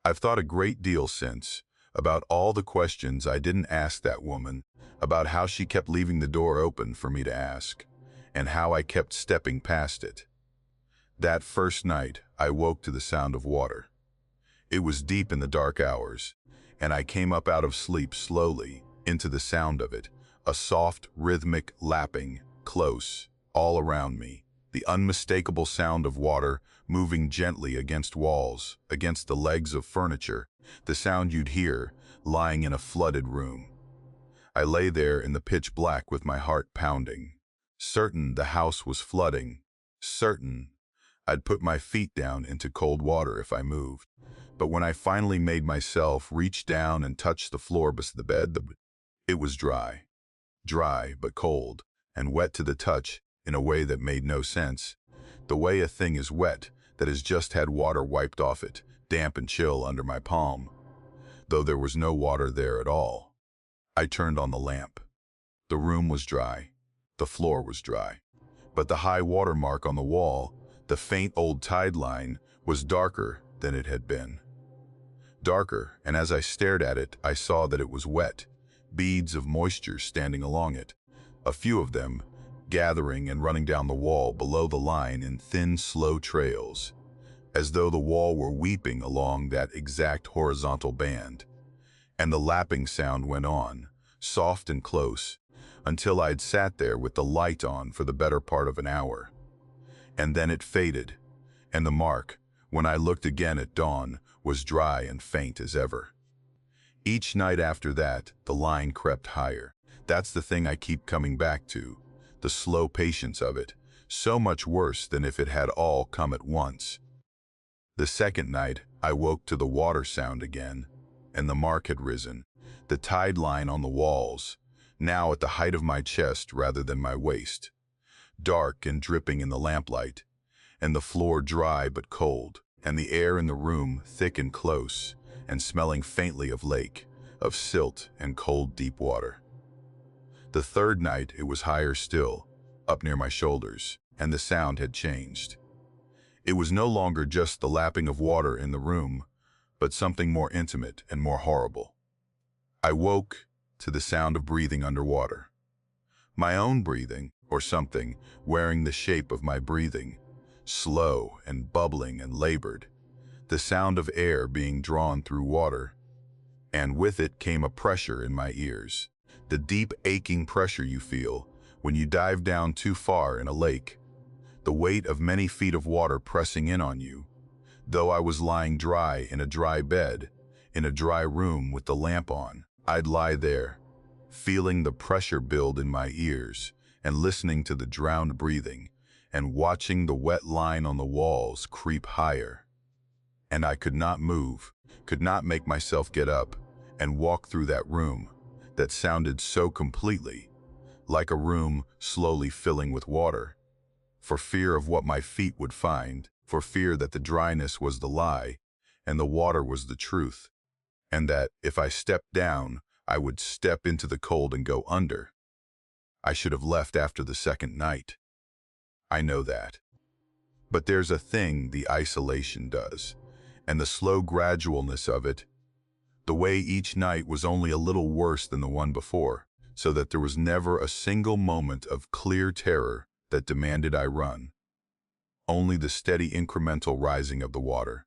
I've thought a great deal since, about all the questions I didn't ask that woman, about how she kept leaving the door open for me to ask, and how I kept stepping past it. That first night, I woke to the sound of water. It was deep in the dark hours, and I came up out of sleep slowly into the sound of it, a soft, rhythmic lapping, close, all around me, the unmistakable sound of water moving gently against walls, against the legs of furniture, the sound you'd hear lying in a flooded room. I lay there in the pitch black with my heart pounding, certain the house was flooding, certain I'd put my feet down into cold water if I moved, But when I finally made myself reach down and touch the floor beside the bed, it was dry. Dry, but cold, and wet to the touch in a way that made no sense. The way a thing is wet that has just had water wiped off it, damp and chill under my palm, though there was no water there at all. I turned on the lamp. The room was dry. The floor was dry. But the high water mark on the wall, the faint old tide line, was darker than it had been. Darker, and as I stared at it, I saw that it was wet, beads of moisture standing along it, a few of them gathering and running down the wall below the line in thin, slow trails, as though the wall were weeping along that exact horizontal band. And the lapping sound went on, soft and close, until I'd sat there with the light on for the better part of an hour. And then it faded, and the mark, when I looked again at dawn, was dry and faint as ever. Each night after that, the line crept higher. That's the thing I keep coming back to, the slow patience of it, so much worse than if it had all come at once. The second night, I woke to the water sound again, and the mark had risen, the tide line on the walls, now at the height of my chest rather than my waist, dark and dripping in the lamplight, and the floor dry but cold, and the air in the room thick and close, and smelling faintly of lake, of silt and cold deep water. The third night it was higher still, up near my shoulders, and the sound had changed. It was no longer just the lapping of water in the room, but something more intimate and more horrible. I woke to the sound of breathing underwater. My own breathing, or something, wearing the shape of my breathing, slow and bubbling and labored, the sound of air being drawn through water, and with it came a pressure in my ears, the deep aching pressure you feel when you dive down too far in a lake, the weight of many feet of water pressing in on you. Though I was lying dry in a dry bed, in a dry room with the lamp on, I'd lie there, feeling the pressure build in my ears and listening to the drowned breathing and watching the wet line on the walls creep higher. And I could not move, could not make myself get up and walk through that room that sounded so completely, like a room slowly filling with water, for fear of what my feet would find, for fear that the dryness was the lie and the water was the truth, and that if I stepped down, I would step into the cold and go under. I should have left after the second night. I know that. But there's a thing the isolation does, and the slow gradualness of it, the way each night was only a little worse than the one before, so that there was never a single moment of clear terror that demanded I run. Only the steady incremental rising of the water.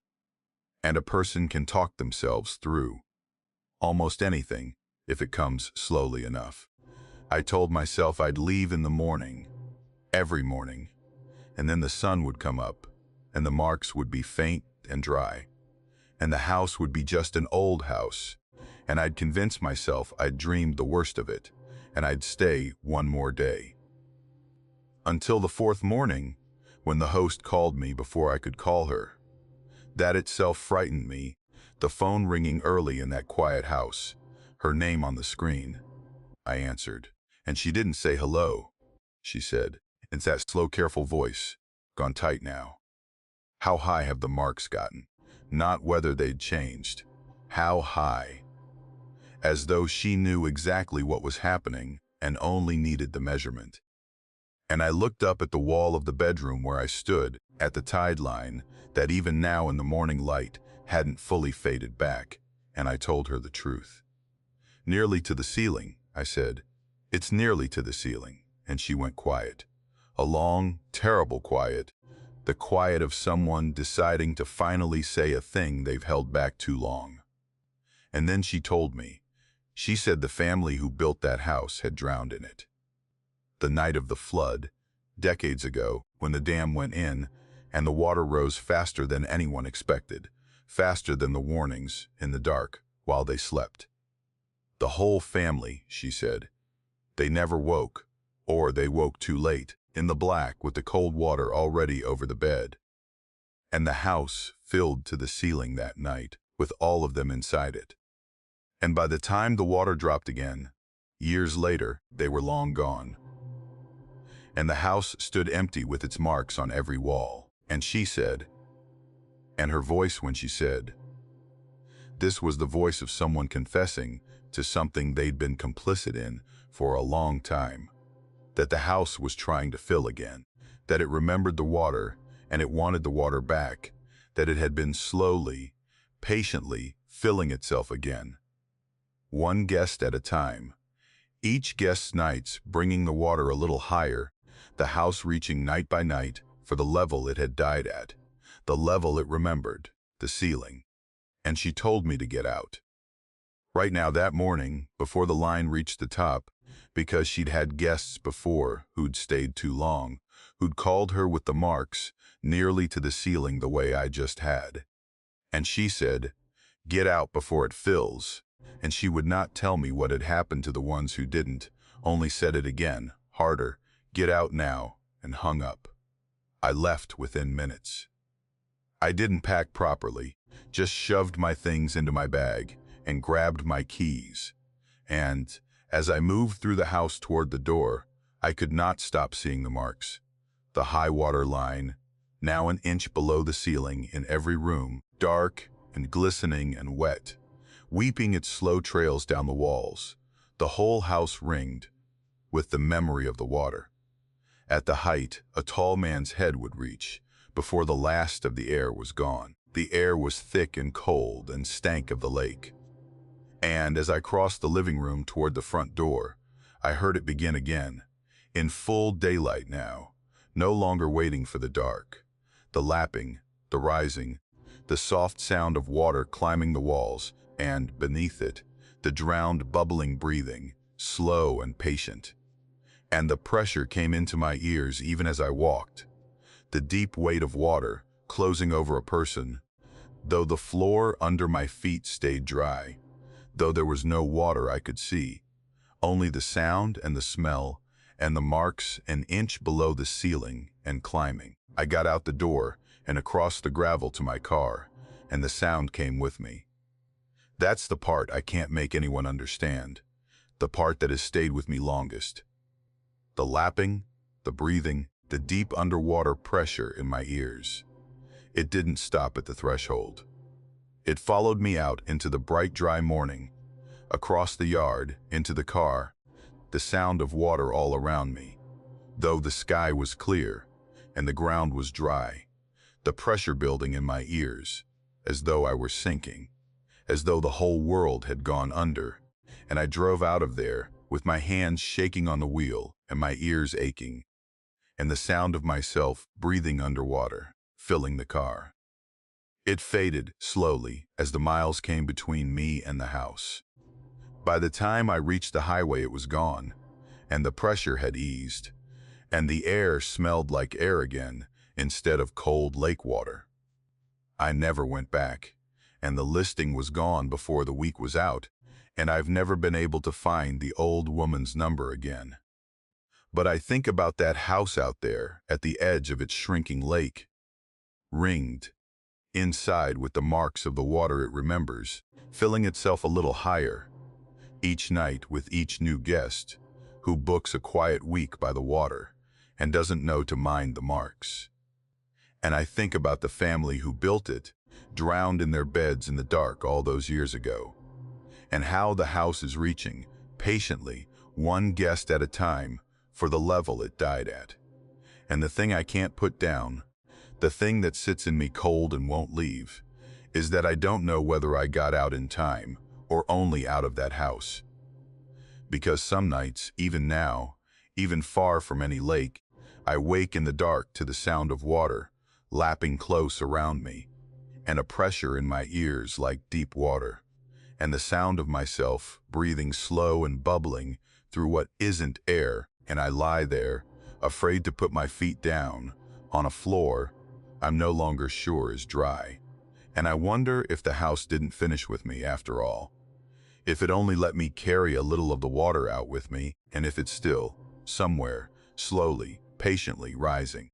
And a person can talk themselves through almost anything if it comes slowly enough. I told myself I'd leave in the morning, every morning, and then the sun would come up, and the marks would be faint and dry, and the house would be just an old house, and I'd convince myself I'd dreamed the worst of it, and I'd stay one more day. Until the fourth morning, when the host called me before I could call her. That itself frightened me, the phone ringing early in that quiet house, her name on the screen. I answered, and she didn't say hello, she said. It's that slow, careful voice, gone tight now. How high have the marks gotten? Not whether they'd changed. How high? As though she knew exactly what was happening and only needed the measurement. And I looked up at the wall of the bedroom where I stood, at the tide line, that even now in the morning light hadn't fully faded back, and I told her the truth. Nearly to the ceiling, I said. It's nearly to the ceiling, and she went quiet. A long, terrible quiet, the quiet of someone deciding to finally say a thing they've held back too long. And then she told me. She said the family who built that house had drowned in it. The night of the flood, decades ago, when the dam went in, and the water rose faster than anyone expected, faster than the warnings in the dark while they slept. The whole family, she said. They never woke, or they woke too late, in the black with the cold water already over the bed. And the house filled to the ceiling that night with all of them inside it. And by the time the water dropped again, years later, they were long gone. And the house stood empty with its marks on every wall. And she said, and her voice when she said, this was the voice of someone confessing to something they'd been complicit in for a long time, that the house was trying to fill again, that it remembered the water and it wanted the water back, that it had been slowly, patiently filling itself again. One guest at a time, each guest's nights bringing the water a little higher, the house reaching night by night for the level it had died at, the level it remembered, the ceiling. And she told me to get out. Right now that morning, before the line reached the top, because she'd had guests before who'd stayed too long, who'd called her with the marks nearly to the ceiling the way I just had. And she said, get out before it fills. And she would not tell me what had happened to the ones who didn't, only said it again, harder, get out now, and hung up. I left within minutes. I didn't pack properly, just shoved my things into my bag and grabbed my keys. And as I moved through the house toward the door, I could not stop seeing the marks. The high water line, now an inch below the ceiling in every room, dark and glistening and wet, weeping its slow trails down the walls, the whole house ringed with the memory of the water. At the height, a tall man's head would reach, before the last of the air was gone. The air was thick and cold and stank of the lake. And as I crossed the living room toward the front door, I heard it begin again, in full daylight now, no longer waiting for the dark. The lapping, the rising, the soft sound of water climbing the walls, and, beneath it, the drowned bubbling breathing, slow and patient. And the pressure came into my ears even as I walked. The deep weight of water, closing over a person, though the floor under my feet stayed dry, though there was no water I could see, only the sound and the smell, and the marks an inch below the ceiling and climbing. I got out the door and across the gravel to my car, and the sound came with me. That's the part I can't make anyone understand, the part that has stayed with me longest. The lapping, the breathing, the deep underwater pressure in my ears. It didn't stop at the threshold. It followed me out into the bright, dry morning, across the yard, into the car, the sound of water all around me. Though the sky was clear and the ground was dry, the pressure building in my ears, as though I were sinking, as though the whole world had gone under, and I drove out of there with my hands shaking on the wheel and my ears aching, and the sound of myself breathing underwater, filling the car. It faded slowly as the miles came between me and the house. By the time I reached the highway, it was gone, and the pressure had eased, and the air smelled like air again instead of cold lake water. I never went back, and the listing was gone before the week was out, and I've never been able to find the old woman's number again. But I think about that house out there at the edge of its shrinking lake, ringed inside with the marks of the water it remembers, filling itself a little higher, each night with each new guest, who books a quiet week by the water and doesn't know to mind the marks. And I think about the family who built it, drowned in their beds in the dark all those years ago, and how the house is reaching, patiently, one guest at a time, for the level it died at. And the thing I can't put down, the thing that sits in me cold and won't leave, is that I don't know whether I got out in time or only out of that house. Because some nights, even now, even far from any lake, I wake in the dark to the sound of water lapping close around me, and a pressure in my ears like deep water, and the sound of myself breathing slow and bubbling through what isn't air, and I lie there, afraid to put my feet down, on a floor I'm no longer sure is dry. And I wonder if the house didn't finish with me after all. If it only let me carry a little of the water out with me, and if it's still, somewhere, slowly, patiently rising.